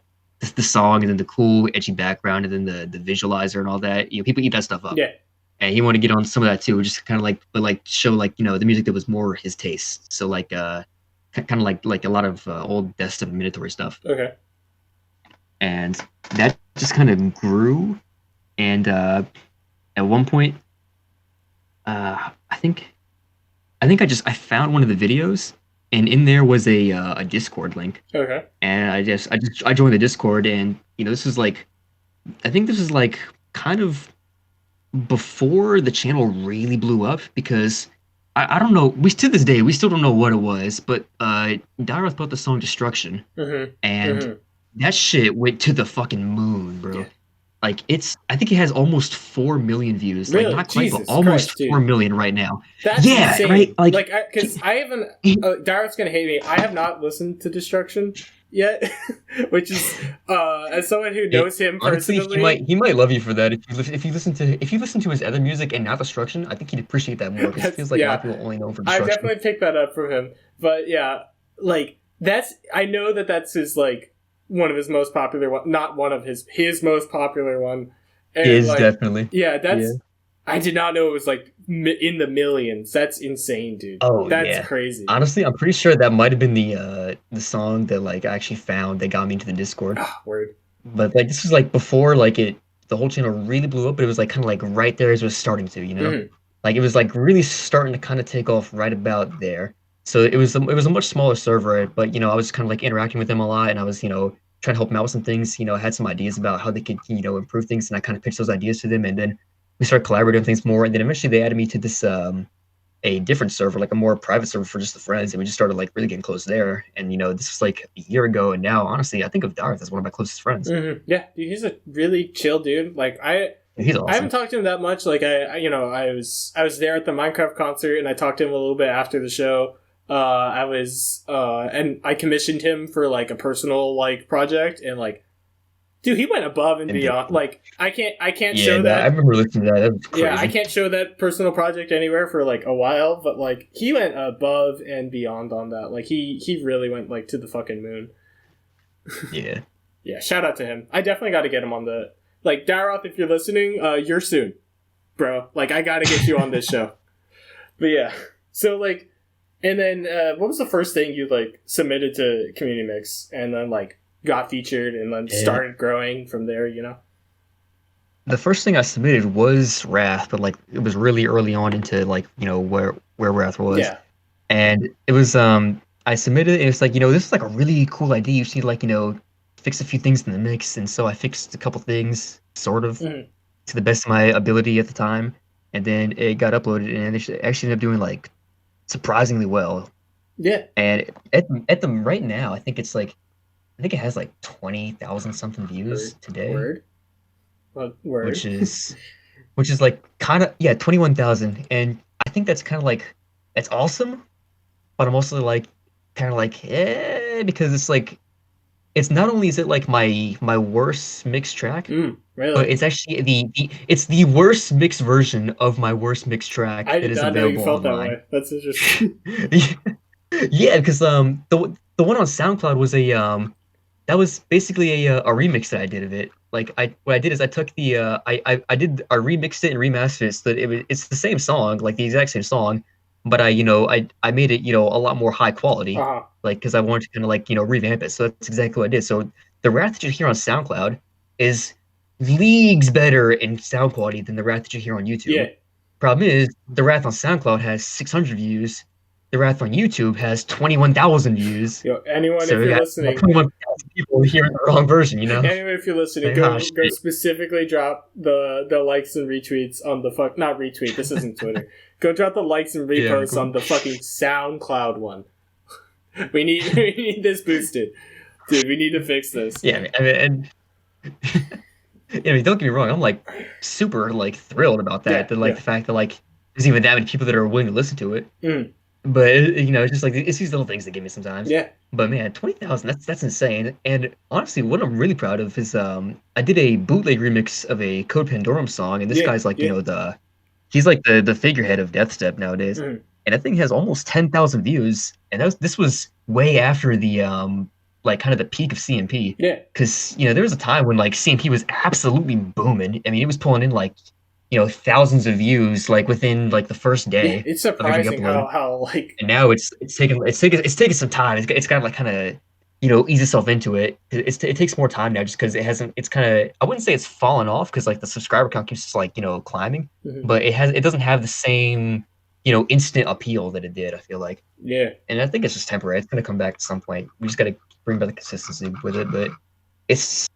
Speaker 2: song and then the cool edgy background and then the visualizer and all that. People eat that stuff up.
Speaker 1: Yeah.
Speaker 2: And he wanted to get on some of that too, just kind of like, but like show like the music that was more his taste. So like kind of like a lot of old Death Step and Minotaur stuff.
Speaker 1: Okay.
Speaker 2: And that just kind of grew, and at one point, I think I found one of the videos, and in there was a Discord link,
Speaker 1: Okay.
Speaker 2: and I joined the Discord, and this is like, I think this is like kind of before the channel really blew up, because I don't know, we to this day we still don't know what it was, but Dairath put the song Destruction,
Speaker 1: Mm-hmm.
Speaker 2: and
Speaker 1: Mm-hmm.
Speaker 2: that shit went to the fucking moon, bro.
Speaker 1: Yeah.
Speaker 2: Like, I think it has almost 4 million views. Like,
Speaker 1: Really?
Speaker 2: not quite, but
Speaker 1: Jesus
Speaker 2: almost
Speaker 1: Christ, dude.
Speaker 2: 4 million right now.
Speaker 1: That's
Speaker 2: Yeah,
Speaker 1: insane.
Speaker 2: right? Like,
Speaker 1: because I haven't.
Speaker 2: he-
Speaker 1: Dara's gonna hate me. I have not listened to Destruction yet, which is as someone who knows him
Speaker 2: honestly,
Speaker 1: personally.
Speaker 2: he might love you for that. If you listen to his other music and not Destruction, I think he'd appreciate that more, because it feels like a lot of people only know him for
Speaker 1: I
Speaker 2: Destruction.
Speaker 1: definitely picked that up from him. But yeah, like I know that's his like one of his most popular one, not one of his most popular one. And
Speaker 2: Is
Speaker 1: like,
Speaker 2: definitely.
Speaker 1: yeah, that's.
Speaker 2: Yeah.
Speaker 1: I did not know it was like in the millions. That's insane, dude.
Speaker 2: Oh,
Speaker 1: That's
Speaker 2: yeah.
Speaker 1: crazy.
Speaker 2: Honestly, I'm pretty sure that might have been the song that like I actually found that got me into the Discord.
Speaker 1: Word.
Speaker 2: But like, this was like before like the whole channel really blew up, but it was like kind of like right there as it was starting to,
Speaker 1: Mm-hmm.
Speaker 2: Like, it was like really starting to kind of take off right about there. So it was a much smaller server, but I was kind of like interacting with them a lot, and I was trying to help them out with some things. I had some ideas about how they could improve things, and I kind of pitched those ideas to them, and then we started collaborating on things more. And then eventually they added me to this a different server, like a more private server for just the friends, and we just started like really getting close there. And this was like a year ago, and now honestly I think of Darth as one of my closest friends.
Speaker 1: Mm-hmm. Yeah, dude, he's a really chill dude. Like
Speaker 2: He's awesome.
Speaker 1: I haven't talked to him that much. Like I was there at the Minecraft concert, and I talked to him a little bit after the show. I was and I commissioned him for like a personal like project, and like, dude, he went above and beyond. Like I can't show that.
Speaker 2: I remember listening to that. That was crazy.
Speaker 1: Yeah, I can't show that personal project anywhere for like a while, but like he went above and beyond on that. Like he really went like to the fucking moon.
Speaker 2: Yeah.
Speaker 1: Yeah, shout out to him. I definitely got to get him on the like Daroth, if you're listening, you're soon, bro. Like I got to get you on this show. But yeah, so like, and then what was the first thing you like submitted to Community Mix, and then like got featured, and then started growing from there?
Speaker 2: The first thing I submitted was Wrath, but like it was really early on into like where Wrath was.
Speaker 1: Yeah.
Speaker 2: And it was I submitted it, and it's like this is like a really cool idea. You should like fix a few things in the mix, and so I fixed a couple things sort of to the best of my ability at the time, and then it got uploaded, and it actually ended up doing like surprisingly well.
Speaker 1: Yeah.
Speaker 2: And at the right now, I think it has like 20,000 something views today.
Speaker 1: Word.
Speaker 2: Which is like kind of 21,000, and I think that's kind of like that's awesome, but I'm also like kind of like because it's like it's not only is it like my worst mixed track,
Speaker 1: really?
Speaker 2: but it's actually it's the worst mixed version of my worst mixed track that is available
Speaker 1: know you felt
Speaker 2: online.
Speaker 1: that way. That's interesting.
Speaker 2: Yeah, because the one on SoundCloud was that was basically a remix that I did of it. Like what I did is I took the I remixed it and remastered it so that it's the same song, like the exact same song, but I made it a lot more high quality, like because I wanted to kind of like revamp it. So that's exactly what I did. So the Wrath that you hear on SoundCloud is leagues better in sound quality than the Wrath that you hear on YouTube.
Speaker 1: Yeah.
Speaker 2: Problem is the Wrath on SoundCloud has 600 views. The Wrath on YouTube has 21,000 views.
Speaker 1: Yo, anyone, so if you're listening,
Speaker 2: 21,000 people hearing the wrong version,
Speaker 1: Anyone, if you're listening, go specifically drop the likes and retweets on the not retweet. This isn't Twitter. Go drop the likes and reposts on the fucking SoundCloud one. We need this boosted, dude. We need to fix this.
Speaker 2: Yeah, I mean, don't get me wrong. I'm like super like thrilled about that. The fact that like there's even that many people that are willing to listen to it. But it's just like it's these little things that give me sometimes. Yeah. But man, 20,000, that's insane. And honestly, what I'm really proud of is I did a bootleg remix of a Code Pandorum song, and this guy's like he's like the figurehead of Deathstep nowadays, and that thing has almost 10,000 views. And this was way after the like kind of the peak of CMP. Yeah. Because there was a time when like CMP was absolutely booming. I mean, it was pulling in like thousands of views like within like the first day.
Speaker 1: Yeah, it's surprising how like.
Speaker 2: And now it's taken some time. It's got to like kind of ease itself into it. It takes more time now just because it's kind of, I wouldn't say it's fallen off because like the subscriber count keeps like climbing, but it doesn't have the same instant appeal that it did. I feel like,
Speaker 1: Yeah.
Speaker 2: and I think it's just temporary. It's gonna come back at some point. We just gotta bring back the consistency with it. But it's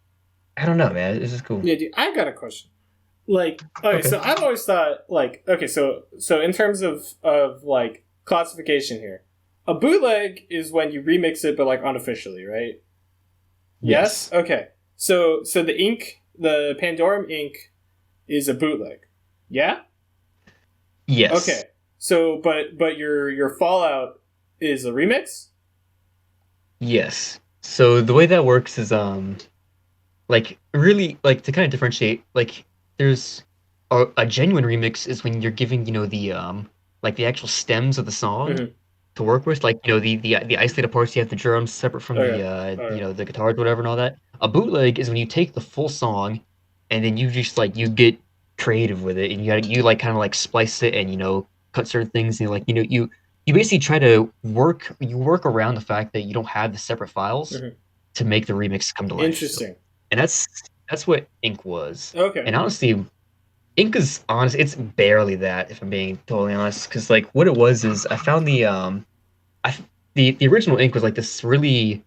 Speaker 2: I don't know, man. It's just cool.
Speaker 1: Yeah, dude, I got a question. Like, okay,
Speaker 2: Okay.
Speaker 1: so I've always thought, like, okay, so in terms of like classification here, a bootleg is when you remix it, but like unofficially, right? Yes.
Speaker 2: Yes.
Speaker 1: Okay. So the Pandorum ink, is a bootleg. Yeah.
Speaker 2: Yes.
Speaker 1: Okay. So, but your Fallout is a remix.
Speaker 2: Yes. So the way that works is like really like to kind of differentiate like there's a genuine remix is when you're giving the like the actual stems of the song
Speaker 1: Mm-hmm.
Speaker 2: to work with, like the isolated parts. You have the drums separate from
Speaker 1: Okay.
Speaker 2: the
Speaker 1: Okay.
Speaker 2: the guitars, whatever, and all that. A bootleg is when you take the full song and then you just like you get creative with it, and you like kind of like splice it and cut certain things, and like you basically try to work around the fact that you don't have the separate files
Speaker 1: Mm-hmm.
Speaker 2: to make the remix come to life. So,
Speaker 1: Interesting.
Speaker 2: and that's what Ink was.
Speaker 1: Okay.
Speaker 2: And honestly, Ink is honest. It's barely that, if I'm being totally honest. Because like what it was is I found I the original Ink was like it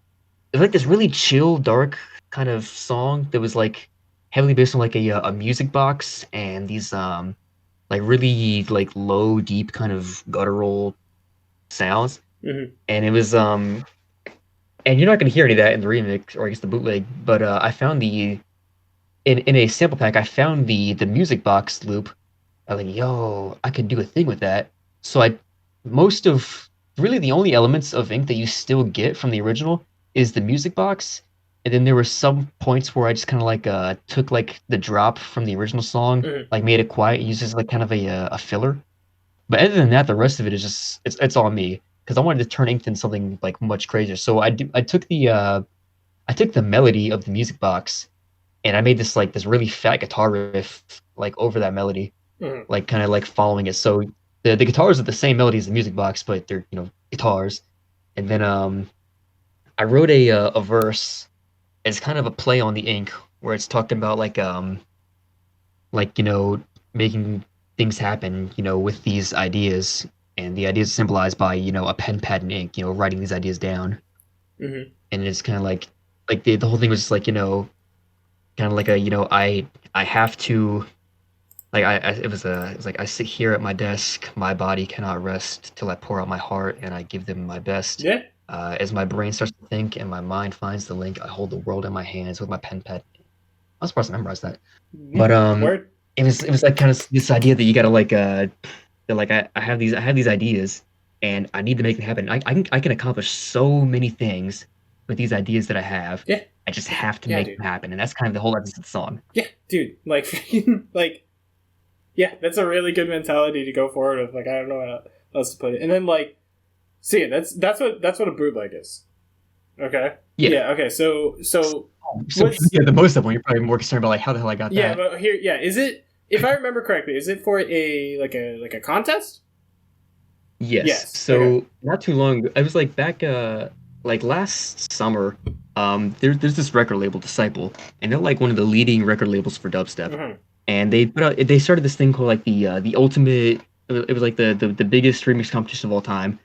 Speaker 2: was like this really chill, dark kind of song that was like heavily based on like a music box and these like really like low, deep kind of guttural sounds.
Speaker 1: Mm-hmm.
Speaker 2: And it was and you're not gonna hear any of that in the remix or I guess the bootleg, but I found in a sample pack, I found the music box loop. I was like, yo, I could do a thing with that. So most of really the only elements of Ink that you still get from the original is the music box. And then there were some points where I just kind of like took like the drop from the original song,
Speaker 1: Mm-hmm.
Speaker 2: like made it quiet, used as like kind of a filler. But other than that, the rest of it is just it's all me because I wanted to turn Ink into something like much crazier. So I took the melody of the music box and I made this really fat guitar riff like over that melody,
Speaker 1: Mm-hmm.
Speaker 2: like kind of like following it. So the guitars are the same melody as the music box, but they're guitars. And then I wrote a verse as kind of a play on the Ink, where it's talking about like making things happen with these ideas, and the ideas are symbolized by a pen, pad, and ink, writing these ideas down.
Speaker 1: Mm-hmm.
Speaker 2: And it's kind of like the whole thing was just like kind of like a I have to like it was like I sit here at my desk, my body cannot rest till I pour out my heart and I give them my best.
Speaker 1: Yeah.
Speaker 2: As my brain starts to think and my mind finds the link, I hold the world in my hands with my pen pad. I was surprised to memorize that. But
Speaker 1: Word.
Speaker 2: it was like kind of this idea that you gotta like that like I have these ideas and I need to make them happen. I can accomplish so many things with these ideas that I have.
Speaker 1: Yeah.
Speaker 2: I just have to
Speaker 1: Yeah,
Speaker 2: make
Speaker 1: dude.
Speaker 2: them happen, and that's kind of the whole essence of the song.
Speaker 1: Yeah, dude. Like, like, yeah, that's a really good mentality to go forward with. Like, I don't know how else to put it. And then like, see, that's what a bootleg is. Okay.
Speaker 2: Yeah.
Speaker 1: Yeah. Okay. So
Speaker 2: So
Speaker 1: what's
Speaker 2: yeah, the most of them, you're probably more concerned about like how the hell I got
Speaker 1: yeah,
Speaker 2: that.
Speaker 1: but here, yeah, is it? If I remember correctly, is it for a contest?
Speaker 2: Yes.
Speaker 1: Yes.
Speaker 2: So
Speaker 1: Okay.
Speaker 2: not too long ago, I was like back like last summer. There's this record label, Disciple, and they're like one of the leading record labels for dubstep.
Speaker 1: Mm-hmm.
Speaker 2: And they started this thing called like the ultimate. It was like the biggest remix competition of all time,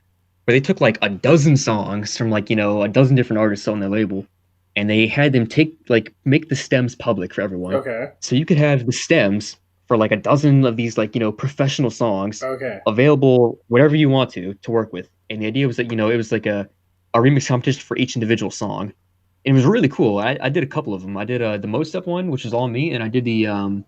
Speaker 2: where they took like a dozen songs from like a dozen different artists on their label, and they had them make the stems public for everyone.
Speaker 1: Okay.
Speaker 2: So you could have the stems for like a dozen of these like professional songs
Speaker 1: Okay.
Speaker 2: available whatever you want to work with. And the idea was that it was like a remix competition for each individual song. And it was really cool. I did a couple of them. I did the Most Up one, which is all me, and I did a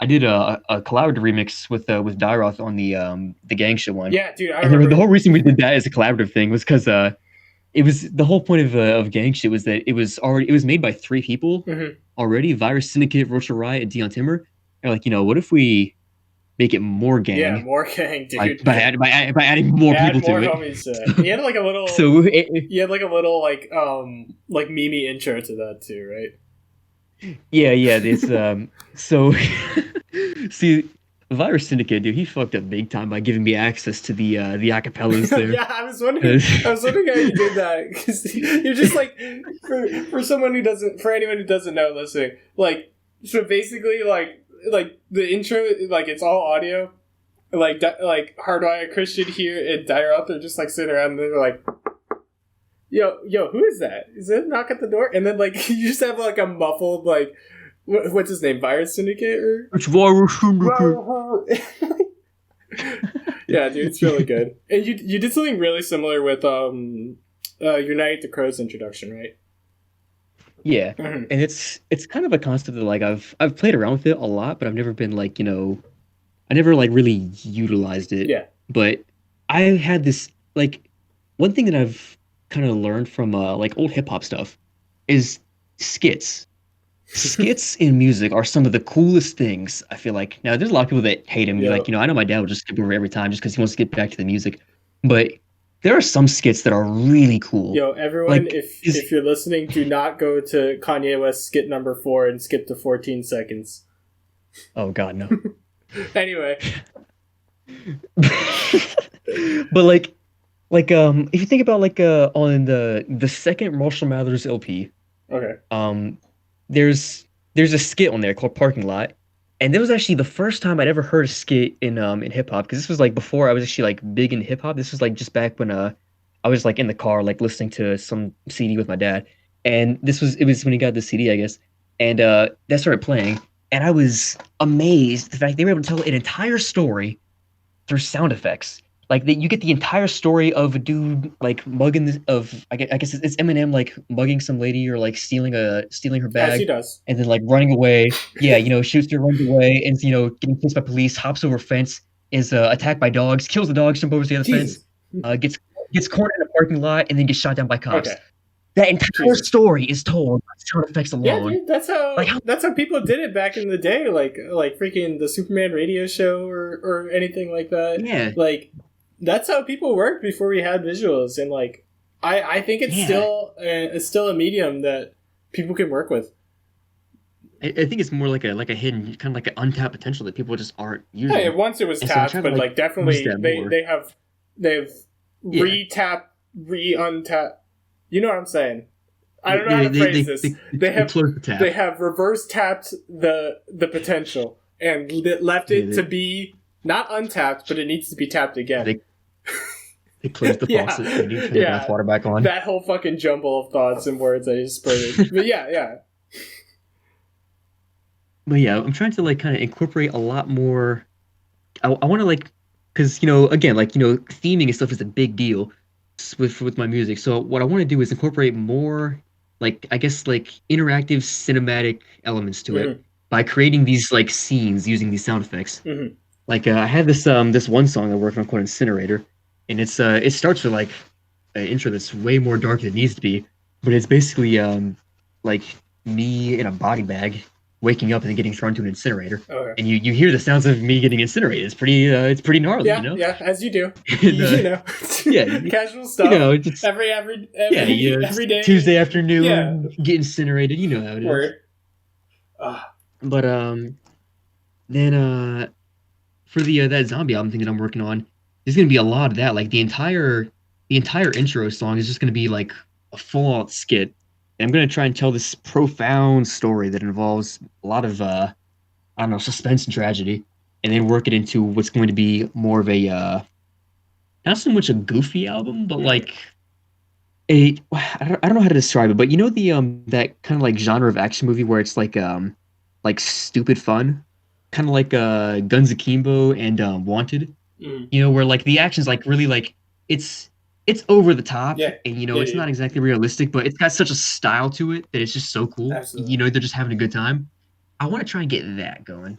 Speaker 2: collaborative remix with Dyroth on the Gang Shit one.
Speaker 1: Yeah, dude. I
Speaker 2: And
Speaker 1: remember.
Speaker 2: the whole reason we did that as a collaborative thing was because it was the whole point of Gang Shit was that it was made by three people
Speaker 1: Mhm.
Speaker 2: already: Virus Syndicate, Rocha Riot, and Dion Timmer. And like, what if we make it more gang?
Speaker 1: Yeah, more gang, dude.
Speaker 2: By adding more
Speaker 1: Add
Speaker 2: people
Speaker 1: more
Speaker 2: to it.
Speaker 1: homies to it. He had like a little.
Speaker 2: So
Speaker 1: He had like a little like meme intro to that too, right?
Speaker 2: yeah, this so see, Virus Syndicate, dude, he fucked up big time by giving me access to the acapellas there.
Speaker 1: Yeah, I was wondering how you did that because you're just like for anyone who doesn't know listening, like so basically like the intro, like it's all audio, like Hardwiya, Christian here, and Dire Up, they're just like sitting around and they're like, yo, who is that? Is it a knock at the door? And then like you just have like a muffled like, what's his name, Virus Syndicate?
Speaker 2: It's Virus Syndicate.
Speaker 1: Yeah, dude, it's really good. And you did something really similar with Unite the Crow's introduction, right?
Speaker 2: Yeah,
Speaker 1: Mhm.
Speaker 2: and it's kind of a concept that like I've played around with it a lot, but I've never been like, I never like really utilized it.
Speaker 1: Yeah.
Speaker 2: But I had this like one thing that I've kind of learned from like old hip hop stuff is skits. Skits in music are some of the coolest things, I feel like. Now, there's a lot of people that hate him.
Speaker 1: Yep.
Speaker 2: Like, I know my dad will just skip over every time just because he wants to get back to the music. But there are some skits that are really cool.
Speaker 1: Yo, everyone,
Speaker 2: Like,
Speaker 1: if you're listening, do not go to Kanye West skit number 4 and skip to 14 seconds.
Speaker 2: Oh, God, no.
Speaker 1: Anyway.
Speaker 2: But if you think about on the second Marshall Mathers LP,
Speaker 1: Okay.
Speaker 2: there's a skit on there called Parking Lot, and that was actually the first time I'd ever heard a skit in hip hop, because this was like before I was actually like big in hip hop. This was like just back when I was like in the car like listening to some CD with my dad, and it was when he got the CD, I guess, and that started playing, and I was amazed at the fact they were able to tell an entire story through sound effects. Like that, you get the entire story of a dude like mugging I guess it's Eminem like mugging some lady or like stealing her
Speaker 1: As he
Speaker 2: bag
Speaker 1: does.
Speaker 2: and then like running away. Yeah, shoots her, runs away, and getting chased by police, hops over a fence, is attacked by dogs, kills the dogs, jumps over the other fence, gets cornered in a parking lot, and then gets shot down by cops.
Speaker 1: Okay.
Speaker 2: That entire story is told by sound effects alone.
Speaker 1: Yeah, dude, that's how people did it back in the day, like freaking the Superman radio show or anything like that.
Speaker 2: Yeah.
Speaker 1: Like that's how people worked before we had visuals, and like I think it's still a medium that people can work with.
Speaker 2: I think it's more like a hidden, kind of like an untapped potential that people just aren't using.
Speaker 1: Yeah, once it was tapped, but like definitely they've re-tapped, re-untapped. You know what I'm saying? I don't know how to phrase this. They have reverse tapped the potential and left it to be not untapped, but it needs to be tapped again.
Speaker 2: They closed the faucet. They need to turn the bath water back on.
Speaker 1: That whole fucking jumble of thoughts and words I just spurted. But yeah.
Speaker 2: But yeah, I'm trying to like kind of incorporate a lot more. I want to like, because again, like theming and stuff is a big deal with my music. So what I want to do is incorporate more, like I guess like interactive cinematic elements to it by creating these like scenes using these sound effects.
Speaker 1: Mm-hmm.
Speaker 2: Like I had this one song I worked on called Incinerator, and it starts with like an intro that's way more dark than it needs to be, but it's basically like me in a body bag waking up and then getting thrown to an incinerator.
Speaker 1: Okay.
Speaker 2: And you hear the sounds of me getting incinerated. It's pretty gnarly,
Speaker 1: Yeah, as you do.
Speaker 2: And, yeah,
Speaker 1: casual stuff. Just, every day.
Speaker 2: Tuesday afternoon, get incinerated. You know how it is.
Speaker 1: Word.
Speaker 2: But then for the that zombie album thing that I'm working on, there's gonna be a lot of that. Like the entire intro song is just gonna be like a full out skit. And I'm gonna try and tell this profound story that involves a lot of I don't know, suspense and tragedy, and then work it into what's going to be more of a not so much a goofy album, but like I don't know how to describe it, but the that kind of like genre of action movie where it's like stupid fun, kind of like Guns Akimbo and Wanted, where like the action's like really like it's over the top, and it's not exactly realistic, but it's got such a style to it that it's just so cool.
Speaker 1: Absolutely.
Speaker 2: They're just having a good time. I want to try and get that going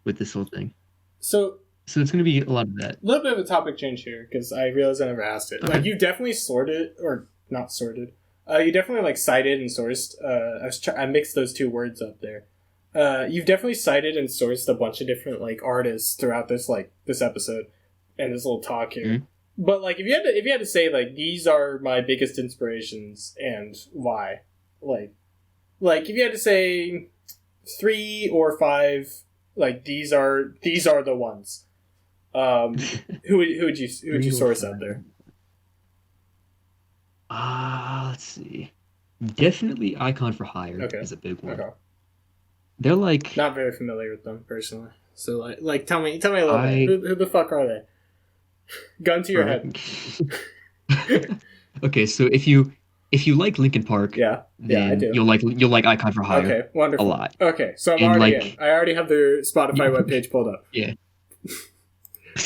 Speaker 2: with this whole thing.
Speaker 1: So
Speaker 2: it's going to be a lot of that.
Speaker 1: A little bit of a topic change here, because I realized I never asked it. Like, you definitely sorted, or not sorted. You definitely, like, cited and sourced. I mixed those two words up there. You've definitely cited and sourced a bunch of different, like, artists throughout this episode and this little talk here.
Speaker 2: Mm-hmm.
Speaker 1: But, like, if you had to say, like, these are my biggest inspirations and why, like if you had to say 3 or 5, like, these are the ones. Who would you source out there?
Speaker 2: Let's see. Definitely Icon for Hire is a big one.
Speaker 1: Okay.
Speaker 2: They're like
Speaker 1: not very familiar with them personally. So like tell me a little bit. Who the fuck are they? Gun to your head.
Speaker 2: Okay, so if you like Linkin Park,
Speaker 1: Yeah, I
Speaker 2: then
Speaker 1: do.
Speaker 2: you'll like Icon for Hire.
Speaker 1: Okay, wonderful.
Speaker 2: A lot.
Speaker 1: Okay, so I'm
Speaker 2: and
Speaker 1: already
Speaker 2: like,
Speaker 1: in. I already have their Spotify webpage pulled up.
Speaker 2: Yeah.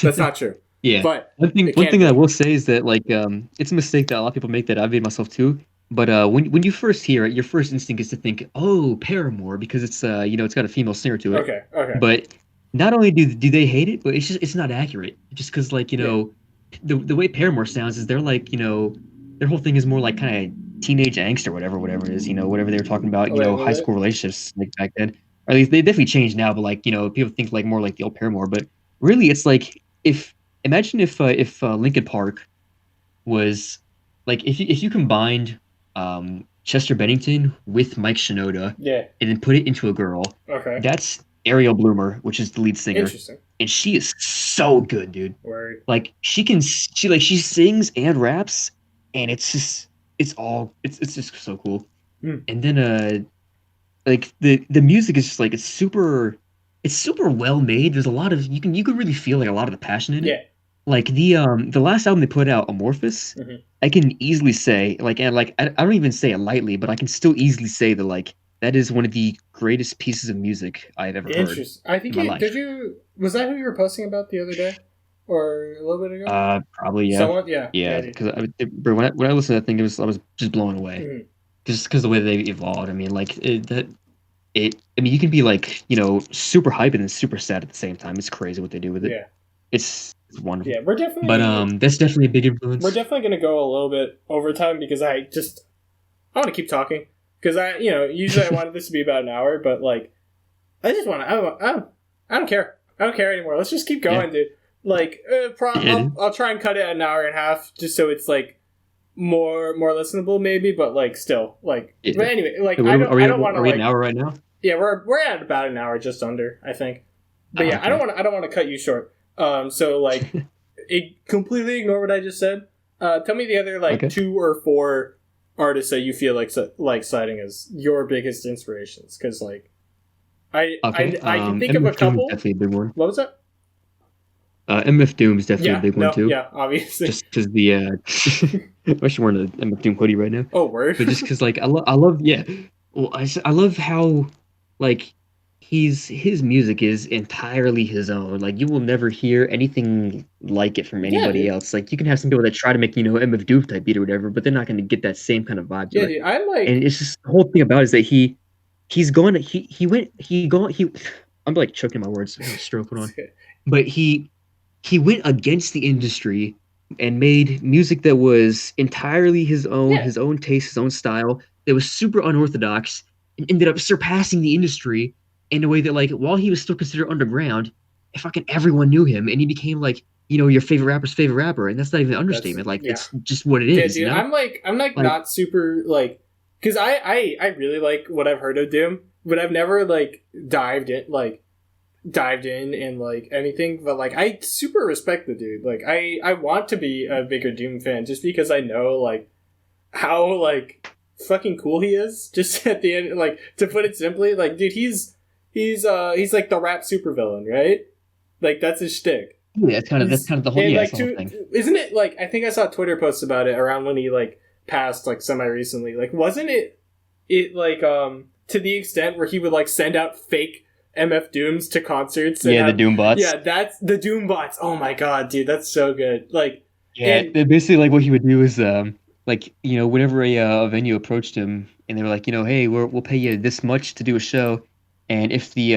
Speaker 1: That's not true.
Speaker 2: Yeah.
Speaker 1: But
Speaker 2: one thing that I will say is that like it's a mistake that a lot of people make that I've made myself too. But when you first hear it, your first instinct is to think, oh, Paramore, because it's it's got a female singer to it.
Speaker 1: Okay.
Speaker 2: But not only do they hate it, but it's not accurate. Just because like the way Paramore sounds is they're like their whole thing is more like kind of teenage angst or whatever it is, whatever they were talking about, high school relationships like back then. Or at least they definitely changed now, but like people think like more like the old Paramore. But really, it's like imagine if Linkin Park was like if you combined Chester Bennington with Mike Shinoda, and then put it into a girl.
Speaker 1: Okay.
Speaker 2: That's Ariel Bloomer, which is the lead singer.
Speaker 1: Interesting.
Speaker 2: And she is so good, dude.
Speaker 1: Word.
Speaker 2: Like she sings and raps, and it's just so cool. And then like the music is just like it's super well made. There's a lot of you can really feel like a lot of the passion in it.
Speaker 1: Yeah.
Speaker 2: Like the last album they put out, Amorphous, I can easily say I don't even say it lightly, but I can still easily say that like that is one of the greatest pieces of music I've ever heard.
Speaker 1: Interesting. I think was that who you were posting about the other day, or a little bit ago?
Speaker 2: Probably yeah.
Speaker 1: Someone, yeah.
Speaker 2: Because when I listened to that thing, I was just blown away, just because the way they evolved. I mean, like I mean, you can be like super hyped and super sad at the same time. It's crazy what they do with it.
Speaker 1: Yeah.
Speaker 2: It's wonderful.
Speaker 1: Yeah, we're definitely.
Speaker 2: But that's definitely a big influence.
Speaker 1: We're definitely gonna go a little bit over time because I want to keep talking because usually I wanted this to be about an hour, but like I just want to. I don't care. I don't care anymore. Let's just keep going, dude. Like I'll try and cut it at an hour and a half just so it's like more listenable maybe, but like still like. Yeah. But anyway, like I don't want to.
Speaker 2: Are we an hour right now?
Speaker 1: Yeah, we're at about an hour, just under, I think. But yeah, okay. I don't want to cut you short. So like, completely ignore what I just said. Tell me the other 2 or 4 artists that you feel like citing as your biggest inspirations, because like, I can think of a couple.
Speaker 2: Definitely a big one.
Speaker 1: What was that?
Speaker 2: MF Doom is definitely a big one too.
Speaker 1: Yeah, obviously.
Speaker 2: Just because the I'm actually wearing an MF Doom hoodie right now.
Speaker 1: Oh, word.
Speaker 2: But just because like I love Well, I love how like his music is entirely his own. Like you will never hear anything like it from anybody else. Like you can have some people that try to make MF Doom type beat or whatever, but they're not going to get that same kind of vibe.
Speaker 1: Yeah, dude, I'm like,
Speaker 2: and it's just the whole thing about it is that I'm like choking my words, stroking on. But he went against the industry and made music that was entirely his own taste, his own style, that was super unorthodox, and ended up surpassing the industry in a way that, like, while he was still considered underground, fucking everyone knew him, and he became like, your favorite rapper's favorite rapper, and that's not even an understatement. It's just what it is.
Speaker 1: Dude, I'm not super like, because I really like what I've heard of Doom, but I've never like dived in and like anything, but like I super respect the dude. Like I want to be a bigger Doom fan just because I know like how like fucking cool he is. Just at the end, like, to put it simply, like, dude, he's like the rap supervillain, right? Like that's his shtick.
Speaker 2: Yeah, that's kind of the whole, thing.
Speaker 1: Isn't it like, I think I saw Twitter posts about it around when he like passed like semi recently. Like wasn't it like to the extent where he would like send out fake MF Dooms to concerts.
Speaker 2: The Doom bots.
Speaker 1: Yeah, that's the Doom bots. Oh my god, dude, that's so good. Like,
Speaker 2: basically, like what he would do is, like, whenever a venue approached him and they were like, hey, we'll pay you this much to do a show, and if they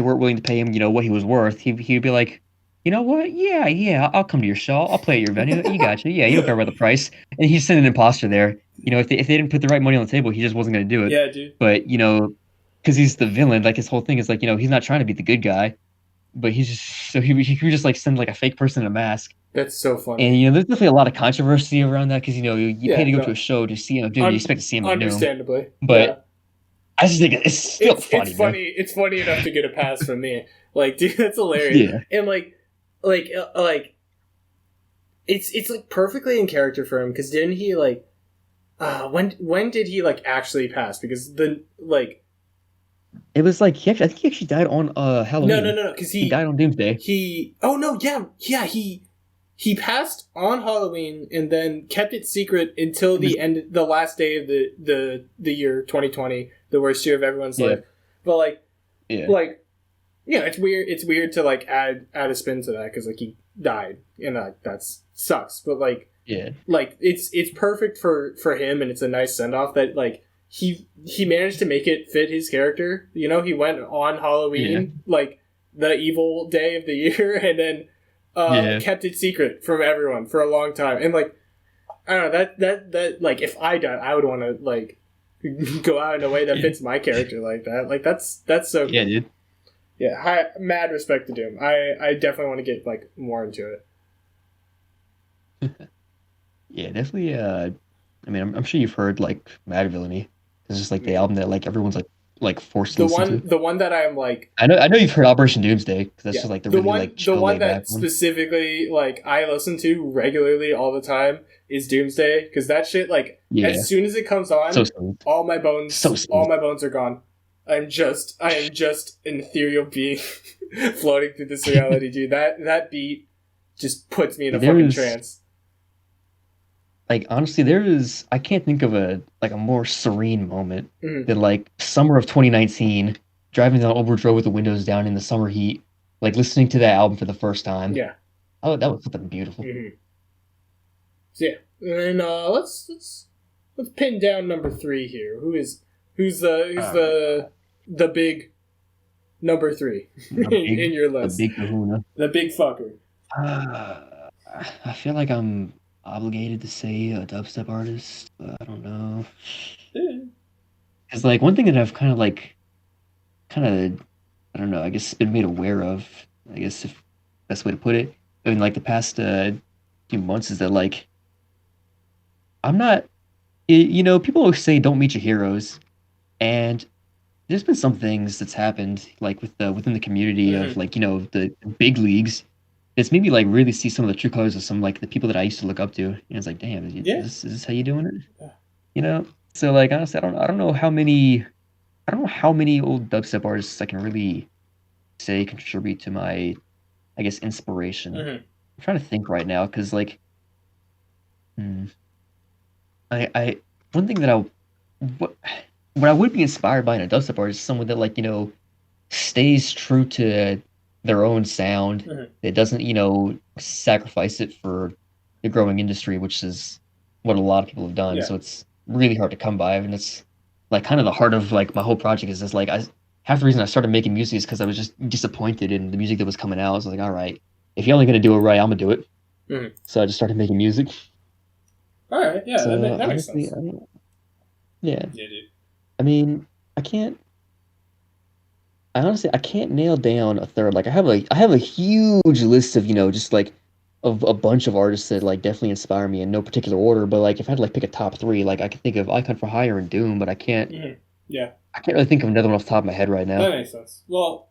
Speaker 2: weren't willing to pay him, what he was worth, he'd be like, you know what? Yeah, I'll come to your show. I'll play at your venue. You gotcha. Yeah, you don't care about the price. And he'd send an imposter there. If they didn't put the right money on the table, he just wasn't going to do it.
Speaker 1: Yeah, dude.
Speaker 2: But because he's the villain, like his whole thing is like, he's not trying to be the good guy, but he's just he could just like send like a fake person in a mask.
Speaker 1: That's so funny.
Speaker 2: And there's definitely a lot of controversy around that because you pay to go to a show to see him, you expect to see him.
Speaker 1: Understandably,
Speaker 2: but I just think it's still funny.
Speaker 1: It's funny. It's funny enough to get a pass from me. Like, dude, that's hilarious. Yeah. And like it's like perfectly in character for him because didn't he like when did he like actually pass? Because
Speaker 2: It was like I think he actually died on Halloween.
Speaker 1: No, because
Speaker 2: he died on Doomsday.
Speaker 1: Oh no, yeah, he passed on Halloween and then kept it secret until the last day of the year 2020, the worst year of everyone's life. But like it's weird. It's weird to like add a spin to that because like he died and that sucks. But like it's perfect for him, and it's a nice send off that like he managed to make it fit his character. You know, he went on Halloween like the evil day of the year, and then kept it secret from everyone for a long time. And like I don't know that like if I died, I would want to like go out in a way that fits my character like that. Like that's so cool.
Speaker 2: Yeah, dude.
Speaker 1: Yeah, mad respect to Doom. I definitely want to get like more into
Speaker 2: it. Yeah, definitely. I mean, I'm sure you've heard like Mad Villainy. It's just like the album that like everyone's like forced to listen to.
Speaker 1: The one that I'm like.
Speaker 2: I know you've heard Operation Doomsday because that's just like the really
Speaker 1: one,
Speaker 2: like chill,
Speaker 1: the one that
Speaker 2: one.
Speaker 1: Specifically like I listen to regularly all the time is Doomsday because that shit like as soon as it comes on, all my bones are gone. I am just an ethereal being floating through this reality, dude. That beat just puts me in a fucking trance.
Speaker 2: Like honestly, I can't think of a more serene moment than like summer of 2019, driving down Old Bridge Road with the windows down in the summer heat, like listening to that album for the first time.
Speaker 1: Yeah.
Speaker 2: Oh, that was something beautiful.
Speaker 1: Mm-hmm. So yeah, and let's pin down number 3 here. Who's the big number 3 in your list?
Speaker 2: The big kahuna.
Speaker 1: The big fucker.
Speaker 2: I feel like I'm obligated to say a dubstep artist, but I don't know. Because like one thing that I've kind of I don't know, I guess been made aware of, I guess if best way to put it, I mean like the past few months is that like I'm not, you know, people always say don't meet your heroes, and there's been some things that's happened like within the community of like, you know, the big leagues. It's made me like really see some of the true colors of some like the people that I used to look up to, and it's like, damn, is this how you doing it? Yeah. You know, so like honestly, I don't know how many old dubstep artists I can really say contribute to my, I guess, inspiration. I'm trying to think right now because like, I one thing that what I would be inspired by in a dubstep artist is someone that like, you know, stays true to their own sound. It doesn't, you know, sacrifice it for the growing industry, which is what a lot of people have done. So it's really hard to come by. I mean, it's like kind of the heart of like my whole project is just like half the reason I started making music is because I was just disappointed in the music that was coming out. I was like, all right, if you're only gonna do it right, I'm gonna do it. So I just started making music.
Speaker 1: All right, yeah, so, that makes sense.
Speaker 2: Yeah,
Speaker 1: dude.
Speaker 2: I mean, I can't nail down a third. Like I have a huge list of, you know, just like of a bunch of artists that like definitely inspire me in no particular order. But like if I had to like pick a top 3, like I could think of Icon for Hire and Doom, but I can't.
Speaker 1: Yeah.
Speaker 2: I can't really think of another one off the top of my head right now.
Speaker 1: That makes sense. Well,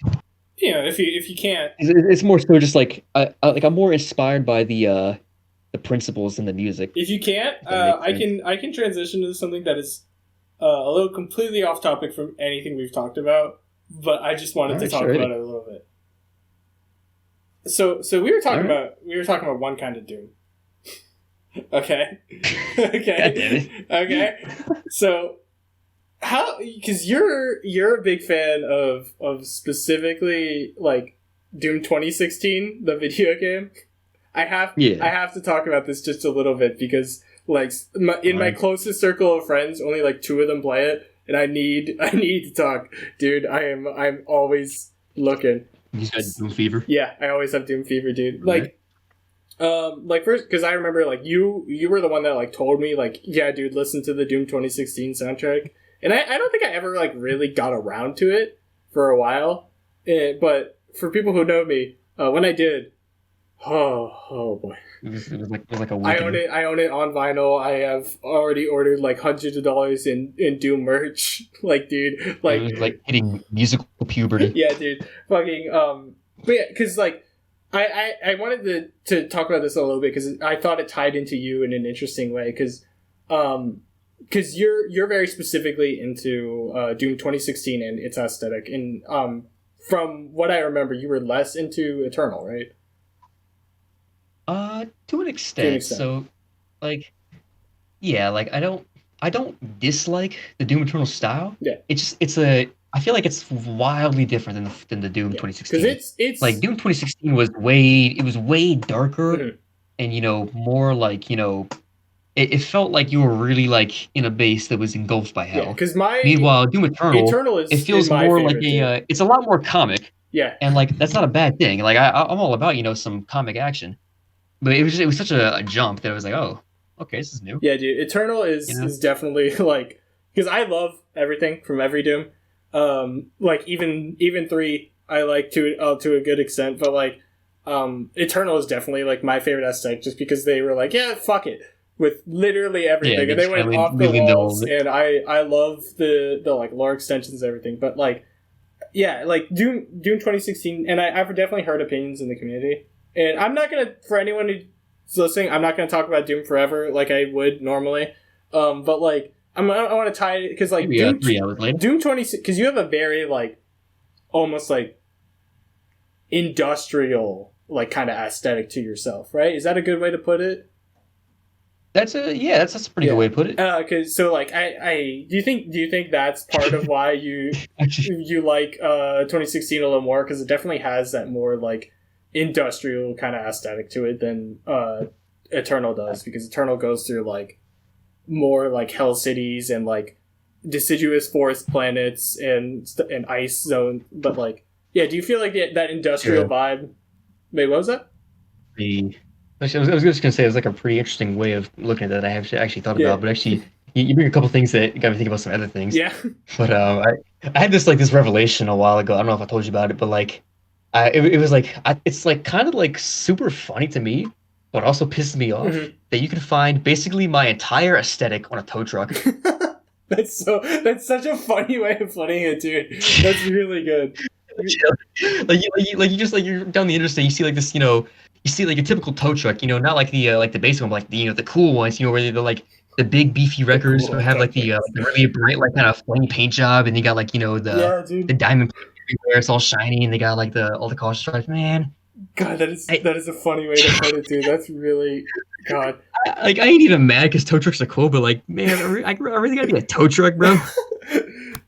Speaker 1: you know, if you can't,
Speaker 2: it's more so just like I'm more inspired by the principles in the music.
Speaker 1: If you can't, I can transition to something that is a little completely off topic from anything we've talked about. But I just wanted to talk about it a little bit. So we were talking about one kind of Doom. Okay. Okay. So because you're a big fan of specifically like Doom 2016, the video game. I have to talk about this just a little bit because like my closest circle of friends, only like 2 of them play it. And I need to talk, dude. I'm always looking.
Speaker 2: You got Doom fever.
Speaker 1: Yeah, I always have Doom fever, dude. Like first, because I remember like you were the one that like told me like, yeah, dude, listen to the Doom 2016 soundtrack, and I don't think I ever like really got around to it for a while, but for people who know me, when I did, oh boy.
Speaker 2: It was like a
Speaker 1: I own it on vinyl. I have already ordered like hundreds of dollars in Doom merch. Like, dude, like
Speaker 2: it was like hitting musical puberty.
Speaker 1: Yeah, dude. Fucking but yeah, because like I wanted to talk about this a little bit because I thought it tied into you in an interesting way because because you're very specifically into Doom 2016 and its aesthetic, and from what I remember, you were less into Eternal, right?
Speaker 2: To an extent. So, like, yeah, like I don't dislike the Doom Eternal style.
Speaker 1: Yeah.
Speaker 2: I feel like it's wildly different than the Doom 2016.
Speaker 1: Because it's
Speaker 2: like Doom 2016 was way darker,
Speaker 1: Mhm.
Speaker 2: and more like it felt like you were really like in a base that was engulfed by hell.
Speaker 1: Because
Speaker 2: Meanwhile, Doom
Speaker 1: Eternal is
Speaker 2: it feels
Speaker 1: my
Speaker 2: more like
Speaker 1: favorite,
Speaker 2: it's a lot more comic,
Speaker 1: yeah,
Speaker 2: and like that's not a bad thing. Like I'm all about some comic action, but it was such a jump that I was like, oh, okay, this is new.
Speaker 1: yeah, dude. Eternal is definitely like, because I love everything from every Doom. Like even 3 I like to a good extent, but like Eternal is definitely like my favorite aesthetic, just because they were like, yeah, fuck it, with literally everything, and they went off the walls, and I love the like lore extensions and everything. But like, yeah, like Doom 2016, and I've definitely heard opinions in the community, and I'm not gonna, for anyone who's listening, I'm not gonna talk about Doom forever like I would normally, but like I want to tie it, because like
Speaker 2: Doom
Speaker 1: 20, because you have a very like almost like industrial like kind of aesthetic to yourself, right? Is that a good way to put it?
Speaker 2: That's a pretty good way to put it.
Speaker 1: Cause so like I do you think that's part of why you like 2016 a little more, because it definitely has that more like industrial kind of aesthetic to it than Eternal does, because Eternal goes through like more like hell cities and like deciduous forest planets and ice zone. But like, yeah, do you feel like that industrial vibe? Wait, what was that?
Speaker 2: I was just gonna say, it was like a pretty interesting way of looking at that I have actually thought about, but actually you bring a couple things that got me thinking about some other things.
Speaker 1: Yeah.
Speaker 2: But I had this revelation a while ago. I don't know if I told you about it, but like it was like it's like kind of like super funny to me, but also pisses me off that you can find basically my entire aesthetic on a tow truck.
Speaker 1: That's such a funny way of putting it, dude. That's really good.
Speaker 2: You're down the interstate, you see like this, you see like a typical tow truck, not like the basic one, but like the cool ones, where they're like the big beefy wreckers who have like the really bright like kind of flame paint job, and they got like the diamond everywhere, it's all shiny, and they got like all the caution stripes. Man,
Speaker 1: God, that is a funny way to put it, dude. That's really, God.
Speaker 2: I ain't even mad because tow trucks are cool, but like, man, I really gotta be a tow truck, bro.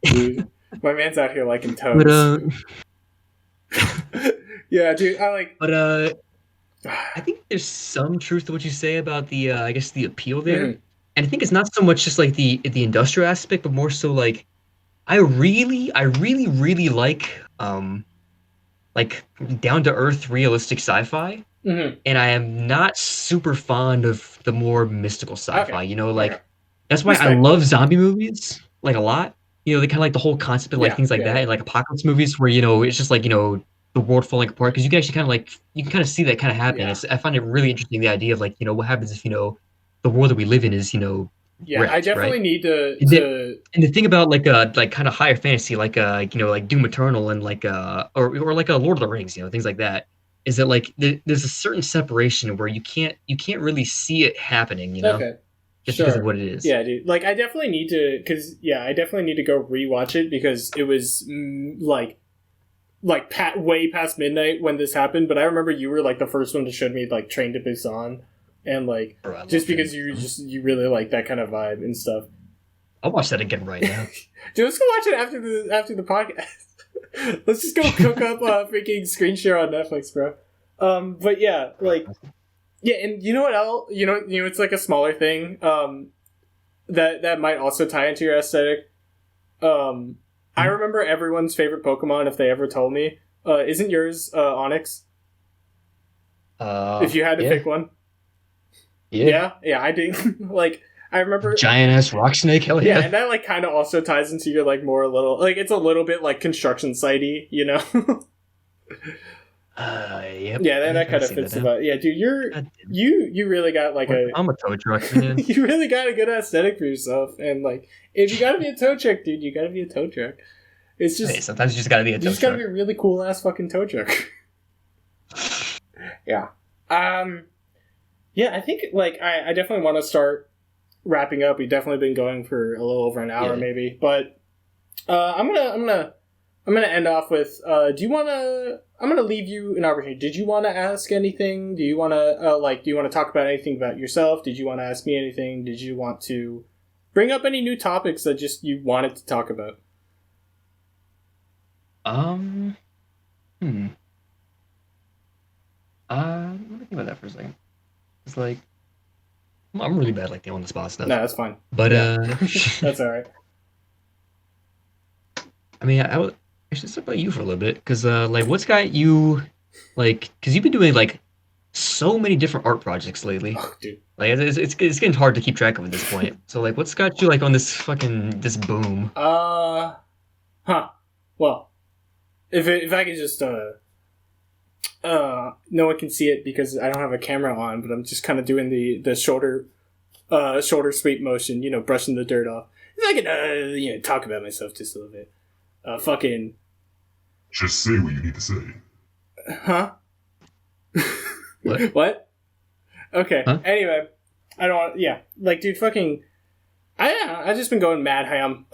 Speaker 1: Dude, my man's out here liking tows. Yeah, dude,
Speaker 2: But I think there's some truth to what you say about the I guess the appeal there, and I think it's not so much just like the industrial aspect, but more so like I really like down to earth realistic sci-fi, and I am not super fond of the more mystical sci-fi.
Speaker 1: Okay.
Speaker 2: That's why I love zombie movies like a lot. They kind of like the whole concept of like things like that, and like apocalypse movies where it's just like the world falling apart, because you can actually kind of like you can kind of see that kind of happening. I find it really interesting, the idea of like what happens if the world that we live in is wrecked,
Speaker 1: I definitely need to
Speaker 2: and the thing about like kind of higher fantasy like like Doom Eternal and like or like Lord of the Rings, things like that, is that like there's a certain separation where you can't really see it happening,
Speaker 1: okay.
Speaker 2: Just because of what it is.
Speaker 1: Yeah, dude. Like I definitely need to, I definitely need to go rewatch it, because it was way past midnight when this happened. But I remember you were like the first one to show me like Train to Busan, and like just because you really like that kind of vibe and stuff.
Speaker 2: I'll watch that again right now.
Speaker 1: Dude, let's go watch it after the podcast. Let's just go cook up a freaking screen share on Netflix, bro. But yeah, like, yeah, and you know what else? It's like a smaller thing. That might also tie into your aesthetic. I remember everyone's favorite Pokemon, if they ever told me. Isn't yours Onyx? If you had to pick one. Yeah, I do. Like, I remember
Speaker 2: giant ass rock snake. Hell yeah!
Speaker 1: Yeah, and that like kind of also ties into your like more a little like it's a little bit like construction sitey,
Speaker 2: Yep.
Speaker 1: Yeah, that kind of fits about. Yeah, dude, you really got like
Speaker 2: I'm a tow truck man.
Speaker 1: You really got a good aesthetic for yourself, and like if you gotta be a tow truck, dude, you gotta be a tow truck. It's just
Speaker 2: sometimes you just gotta be a tow truck.
Speaker 1: You just gotta be a really cool ass fucking tow truck. Yeah. Yeah, I think like I definitely want to start wrapping up. We've definitely been going for a little over an hour, maybe. But I'm gonna end off with. Do you wanna? I'm gonna leave you an opportunity. Did you want to ask anything? Do you want to Do you want to talk about anything about yourself? Did you want to ask me anything? Did you want to bring up any new topics that just you wanted to talk about?
Speaker 2: Let me think about that for a second. It's like I'm really bad like the on the spot stuff.
Speaker 1: No, that's fine.
Speaker 2: But
Speaker 1: that's all right.
Speaker 2: I mean, I should talk about you for a little bit because like what's got you like because you've been doing like so many different art projects lately.
Speaker 1: Oh, dude.
Speaker 2: Like it's getting hard to keep track of at this point. So like, what's got you like on this boom?
Speaker 1: Well, if I could just no one can see it because I don't have a camera on, but I'm just kind of doing the shoulder sweep motion, brushing the dirt off. If I could talk about myself just a little bit. Fucking.
Speaker 3: Just say what you need to say.
Speaker 1: Huh?
Speaker 2: What?
Speaker 1: What? Okay.
Speaker 2: Huh?
Speaker 1: Anyway, I don't want. Yeah, like, dude, fucking. I just been going mad ham.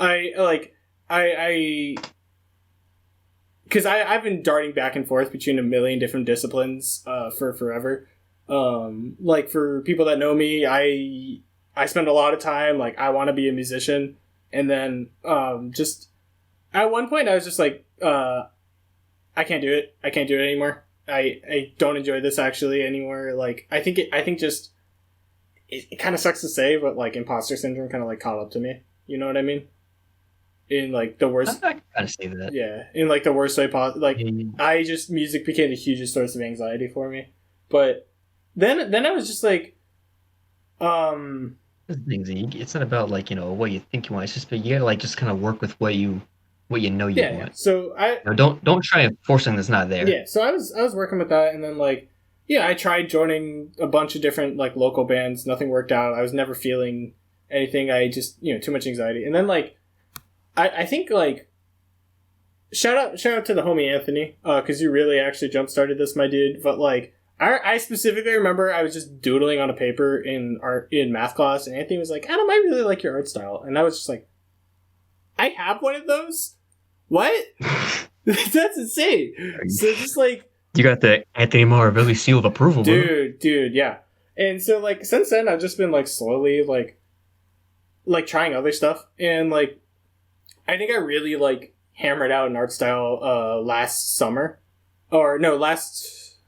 Speaker 1: Because I've been darting back and forth between a million different disciplines for forever. Like, for people that know me, I spend a lot of time, like, I want to be a musician. And then just at one point, I was just like, I can't do it. I can't do it anymore. I don't enjoy this actually anymore. Like, I think just it kind of sucks to say, but like imposter syndrome kind of like caught up to me. You know what I mean? In like the worst.
Speaker 2: I kind of say that.
Speaker 1: Yeah, in like the worst way possible. Like, music became the hugest source of anxiety for me. But then I was just like,
Speaker 2: It's not about like what you think you want. It's just you gotta like just kind of work with what you know you want.
Speaker 1: Yeah. So
Speaker 2: don't try and force something that's not there.
Speaker 1: Yeah. So I was working with that, and then like, yeah, I tried joining a bunch of different like local bands. Nothing worked out. I was never feeling anything. I just too much anxiety, and then like. I think, like, shout out to the homie Anthony, because you really actually jump-started this, my dude, but, like, I specifically remember I was just doodling on a paper in math class, and Anthony was like, Adam, I really like your art style, and I was just like, I have one of those? What? That's insane. So just, like...
Speaker 2: You got the Anthony Maravilli seal of approval,
Speaker 1: dude, yeah. And so, like, since then, I've just been, like, slowly, like trying other stuff, and, like, I think I really, like, hammered out an art style last summer. Or, no, last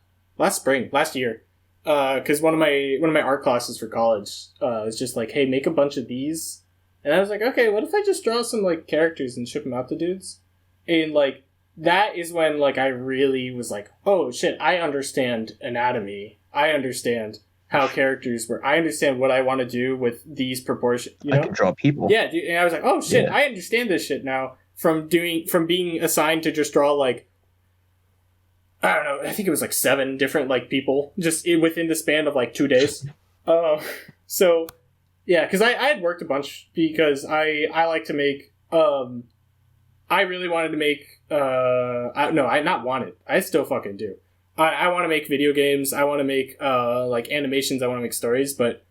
Speaker 1: year. Because one of my art classes for college was just like, hey, make a bunch of these. And I was like, okay, what if I just draw some, like, characters and ship them out to dudes? And, like, that is when, like, I really was like, oh, shit, I understand anatomy. I understand how characters work. I understand what I want to do with these proportions.
Speaker 2: I can draw people.
Speaker 1: Yeah, dude, and I was like, oh shit, I understand this shit now from being assigned to just draw like, I don't know, I think it was like 7 different like people just within the span of like 2 days. So yeah, because I had worked a bunch because I like to make. I really wanted to make. I still fucking do. I want to make video games. I want to make like animations. I want to make stories, but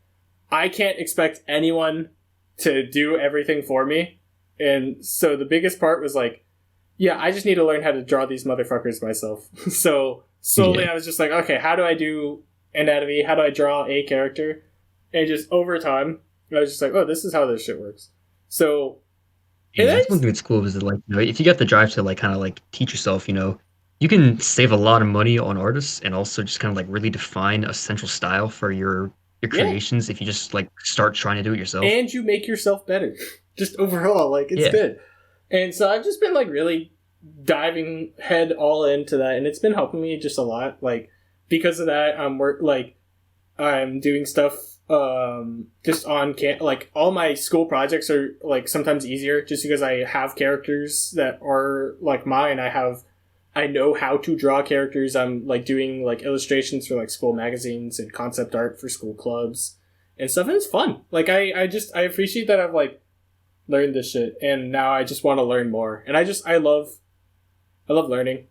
Speaker 1: I can't expect anyone to do everything for me. And so the biggest part was like, yeah, I just need to learn how to draw these motherfuckers myself. So slowly I was just like, okay, how do I do anatomy? How do I draw a character? And just over time, I was just like, oh, this is how this shit works. So
Speaker 2: that's one thing that's cool is that, like, if you got the drive to like kind of like teach yourself, you can save a lot of money on artists and also just kind of like really define a central style for your creations if you just like start trying to do it yourself.
Speaker 1: And you make yourself better. Just overall, like, it's good. And so I've just been like really diving head all into that, and it's been helping me just a lot. Like, because of that, I'm doing stuff just on like all my school projects are like sometimes easier just because I have characters that are like mine. I know how to draw characters. I'm like doing like illustrations for like school magazines and concept art for school clubs and stuff, and it's fun. Like I appreciate that I've like learned this shit, and now I just want to learn more. And I love learning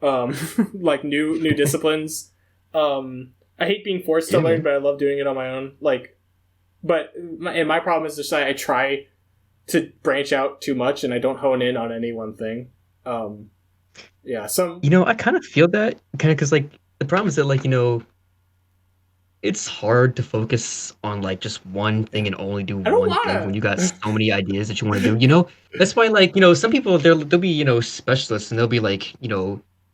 Speaker 1: like new disciplines. I hate being forced to learn, but I love doing it on my own. Like but my problem is just I try to branch out too much and I don't hone in on any one thing. Yeah, some.
Speaker 2: I kind of feel that kind of because like the problem is that like it's hard to focus on like just one thing and only do
Speaker 1: I don't
Speaker 2: one thing
Speaker 1: wanna.
Speaker 2: when you got so many ideas that you want to do. That's why like some people they'll be specialists and they'll be like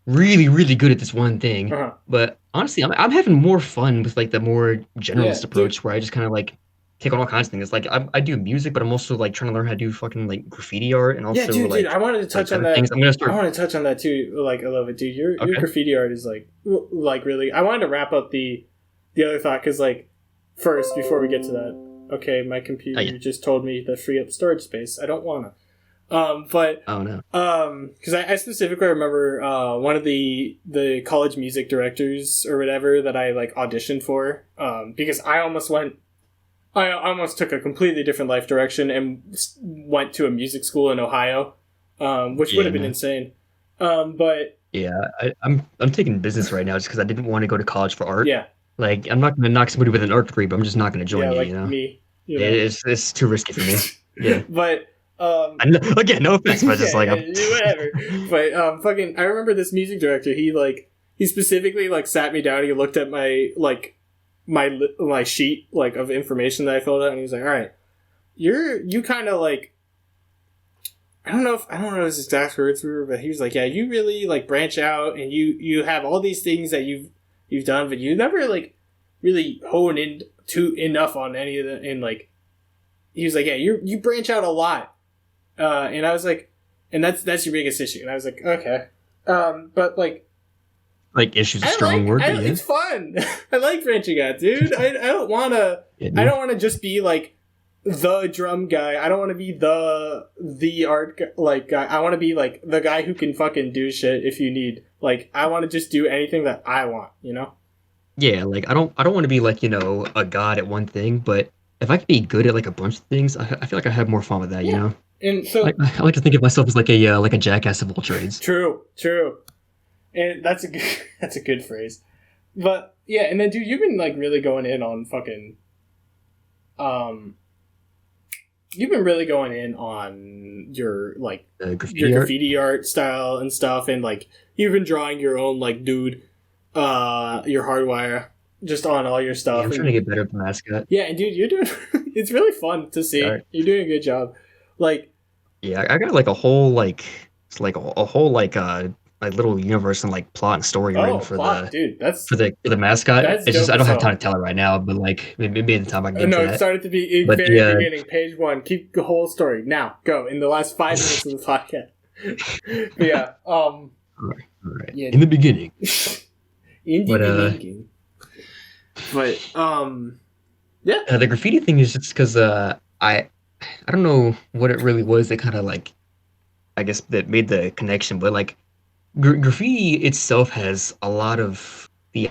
Speaker 2: really really good at this one thing.
Speaker 1: Uh-huh.
Speaker 2: But honestly, I'm having more fun with like the more generalist
Speaker 1: Yeah,
Speaker 2: approach where I just kind of like take on all kinds of things. Like I do music, but I'm also like trying to learn how to do fucking like graffiti art and also
Speaker 1: Yeah, dude,
Speaker 2: like
Speaker 1: I wanted to touch on that.
Speaker 2: things. I'm gonna
Speaker 1: I
Speaker 2: start.
Speaker 1: want to touch on that too, like a little bit, dude. Your
Speaker 2: Okay.
Speaker 1: graffiti art is like really. I wanted to wrap up the other thought because like first before we get to that, okay, my computer just told me to free up storage space. I don't wanna. But
Speaker 2: Oh no.
Speaker 1: because I specifically remember one of the college music directors or whatever that I like auditioned for because I almost took a completely different life direction and went to a music school in Ohio, which would have been insane. But
Speaker 2: yeah, I'm taking business right now just because I didn't want to go to college for art.
Speaker 1: yeah,
Speaker 2: Like I'm not gonna knock somebody with an art degree, but I'm just not gonna join
Speaker 1: yeah,
Speaker 2: you.
Speaker 1: like me. You know?
Speaker 2: It's too risky for me. Yeah.
Speaker 1: But
Speaker 2: Again, no offense, but just like
Speaker 1: whatever. But I remember this music director. He specifically like sat me down. He looked at my my sheet like of information that I filled out, and he was like, "All right, you kind of like." I don't know his exact words were, but he was like, "Yeah, you really like branch out, and you have all these things that you've done, but you never like really hone in to enough on any of the." And like, he was like, "Yeah, you branch out a lot," and I was like, "And that's your biggest issue." And I was like, "Okay," but like
Speaker 2: issues a strong word. But
Speaker 1: it's fun. I like branching out, dude. I don't want to. I don't want to just be like the drum guy. I don't want to be the art guy. I want to be like the guy who can fucking do shit if you need. Like I want to just do anything that I want.
Speaker 2: Yeah, like I don't want to be like a god at one thing, but if I could be good at like a bunch of things, I feel like I have more fun with that.
Speaker 1: And so
Speaker 2: I like to think of myself as like a jackass of all trades.
Speaker 1: True. And that's a good phrase. But yeah, and then dude, you've been like really going in on fucking you've been really going in on your like graffiti art style and stuff, and like you've been drawing your own like dude your Hardwiya just on all your stuff.
Speaker 2: Yeah, I'm trying to get better at the mascot.
Speaker 1: Yeah, and dude, you're doing it's really fun to see. Right. You're doing a good job. Like
Speaker 2: yeah, I got like a whole like it's like a whole like little universe and like plot and story written for the mascot. It's just I don't have time to tell it right now, but like maybe at the time I can get to that.
Speaker 1: No, it started to be very beginning, page 1. Keep the whole story now. Go in the last 5 minutes of the podcast. But yeah,
Speaker 2: all right. Yeah, in the beginning.
Speaker 1: beginning. But yeah,
Speaker 2: the graffiti thing is just because I don't know what it really was that kind of like I guess that made the connection, but like. Graffiti itself has a lot of the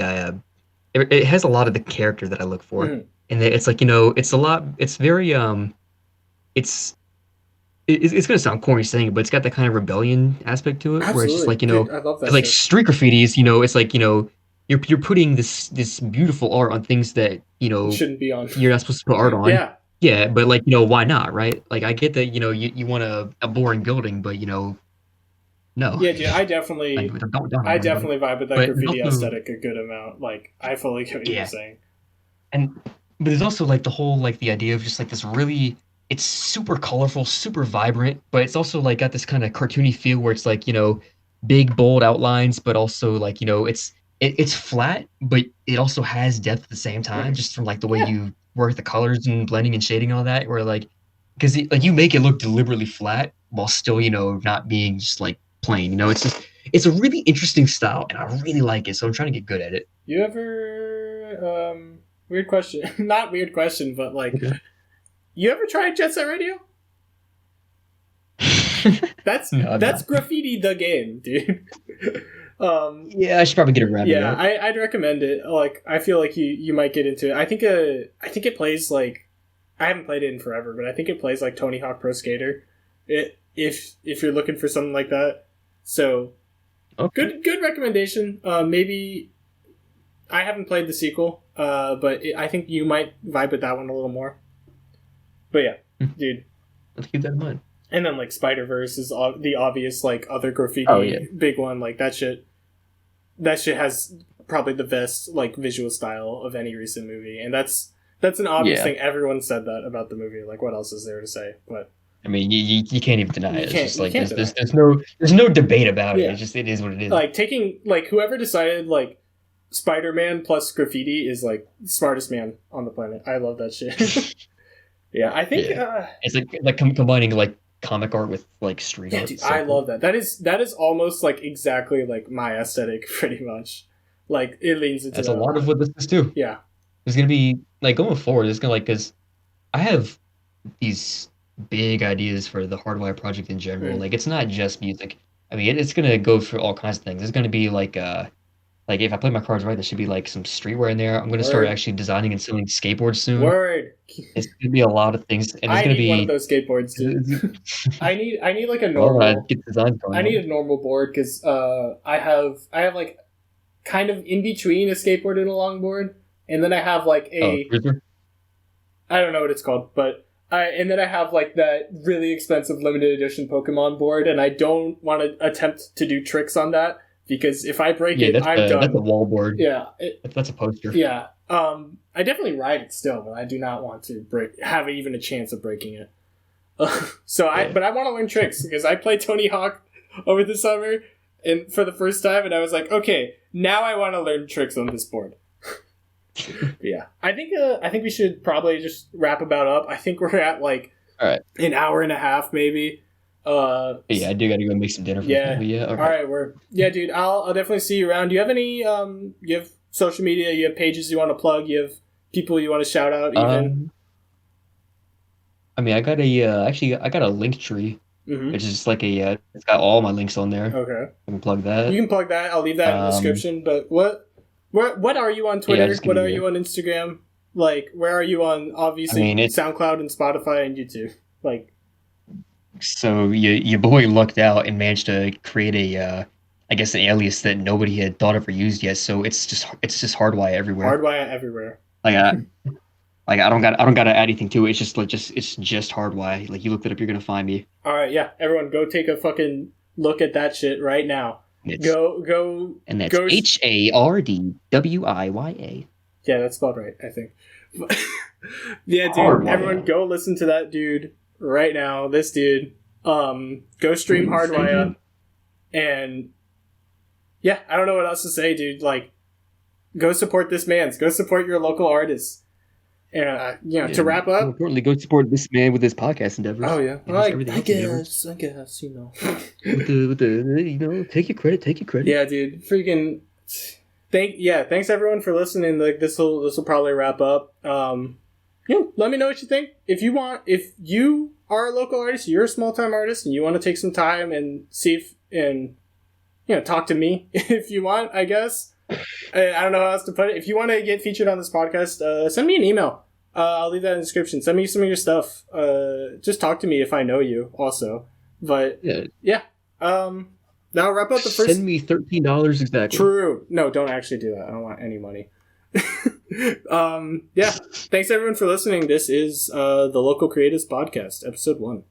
Speaker 2: it has a lot of the character that I look for, and it's like it's a lot. It's very it's gonna sound corny saying it, but it's got that kind of rebellion aspect to it.
Speaker 1: Absolutely.
Speaker 2: Where it's just like
Speaker 1: dude, I love that
Speaker 2: like street graffitis. It's like you're putting this beautiful art on things that
Speaker 1: shouldn't be on.
Speaker 2: You're not supposed to put art on.
Speaker 1: Yeah,
Speaker 2: but like why not, right? Like I get that you want a boring building, but no.
Speaker 1: Yeah, dude, I definitely vibe with that graffiti aesthetic a good amount. Like, I fully get what you're saying.
Speaker 2: But there's also like the whole like the idea of just like this really, it's super colorful, super vibrant, but it's also like got this kind of cartoony feel where it's like big bold outlines, but also like it's flat, but it also has depth at the same time, just from like the way you work the colors and blending and shading and all that. Where like because like you make it look deliberately flat while still not being just like plain. It's a really interesting style and I really like it, so I'm trying to get good at it.
Speaker 1: You ever weird question not weird question, but like you ever tried Jet Set Radio? That's graffiti the game, dude.
Speaker 2: Yeah, I should probably get around to
Speaker 1: that. I'd recommend it. Like I feel like you might get into it. I think it plays like I haven't played it in forever, but I think it plays like Tony Hawk Pro Skater. If you're looking for something like that. So, good recommendation. Maybe I haven't played the sequel, but I think you might vibe with that one a little more. But yeah, dude.
Speaker 2: Let's keep that in mind.
Speaker 1: And then like Spider-Verse is the obvious like other graffiti big one. Like that shit has probably the best like visual style of any recent movie, and that's an obvious thing. Everyone said that about the movie. Like, what else is there to say? But
Speaker 2: I mean, you can't even deny it. It's just like there's no debate about it. It's just it is what it is.
Speaker 1: Like taking like whoever decided like Spider-Man plus graffiti is like the smartest man on the planet. I love that shit. Yeah, I think
Speaker 2: it's like combining like comic art with like street art.
Speaker 1: Dude, I love that. That is almost like exactly like my aesthetic, pretty much. Like it leans into
Speaker 2: that's a lot of what this is too.
Speaker 1: Yeah,
Speaker 2: there's gonna be like going forward. It's gonna like because I have these big ideas for the Hardwiya project in general. Like it's not just music. I mean, it's gonna go for all kinds of things. It's gonna be like if I play my cards right, there should be like some streetwear in there. I'm gonna start actually designing and selling skateboards soon. It's gonna be a lot of things, and it's gonna be
Speaker 1: one of those skateboards, dude. I need like a normal.
Speaker 2: Get designs going.
Speaker 1: I need a normal board because I have like kind of in between a skateboard and a longboard, and then I have like a I don't know what it's called, but and then I have like that really expensive limited edition Pokemon board, and I don't want to attempt to do tricks on that. Because if I break it, I'm done.
Speaker 2: That's a wall board.
Speaker 1: Yeah.
Speaker 2: That's a poster.
Speaker 1: Yeah. I definitely ride it still, but I do not want to have even a chance of breaking it. But I want to learn tricks because I played Tony Hawk over the summer and for the first time, and I was like, okay, now I want to learn tricks on this board. Yeah. I think we should probably just wrap about up. I think we're at like an hour and a half maybe.
Speaker 2: I do gotta go make some dinner for
Speaker 1: me. All right, dude, I'll definitely see you around. Do you have any you have social media, you have pages you want to plug, you have people you want to shout out even?
Speaker 2: I mean, I got a link tree. Which is just like it's got all my links on there.
Speaker 1: Okay.
Speaker 2: I can plug that.
Speaker 1: You can plug that. I'll leave that in the description. But what are you on Twitter? What are you on Instagram? Like, where are you on obviously SoundCloud and Spotify and YouTube? Like
Speaker 2: so your boy lucked out and managed to create an alias that nobody had thought of or used yet. So it's just Hardwiya everywhere.
Speaker 1: Hardwiya everywhere.
Speaker 2: Like I don't gotta add anything to it. It's just Hardwiya. Like you looked it up, you're gonna find me.
Speaker 1: All right, yeah. Everyone, go take a fucking look at that shit right now. Go.
Speaker 2: And that's HARDWIYA.
Speaker 1: Yeah, that's spelled right, I think. Yeah, dude. Hardwiya. Everyone, go listen to that dude. Right now, this dude, go stream Hardwiya, and yeah, I don't know what else to say, dude. Like, go support this man. Go support your local artists, and to wrap up,
Speaker 2: more importantly, go support this man with his podcast endeavors.
Speaker 1: Oh yeah, I guess with
Speaker 2: the take your credit.
Speaker 1: Yeah, dude, freaking thanks everyone for listening. Like this will probably wrap up. Let me know what you think. If you are a local artist, you're a small-time artist, and you want to take some time and talk to me if you want, I guess. I don't know how else to put it. If you want to get featured on this podcast, send me an email. I'll leave that in the description. Send me some of your stuff. Just talk to me if I know you also. But, yeah. That'll wrap up the first...
Speaker 2: Send me $13 exactly.
Speaker 1: True. No, don't actually do that. I don't want any money. Thanks everyone for listening. This is the Local Creatives Podcast, episode 1.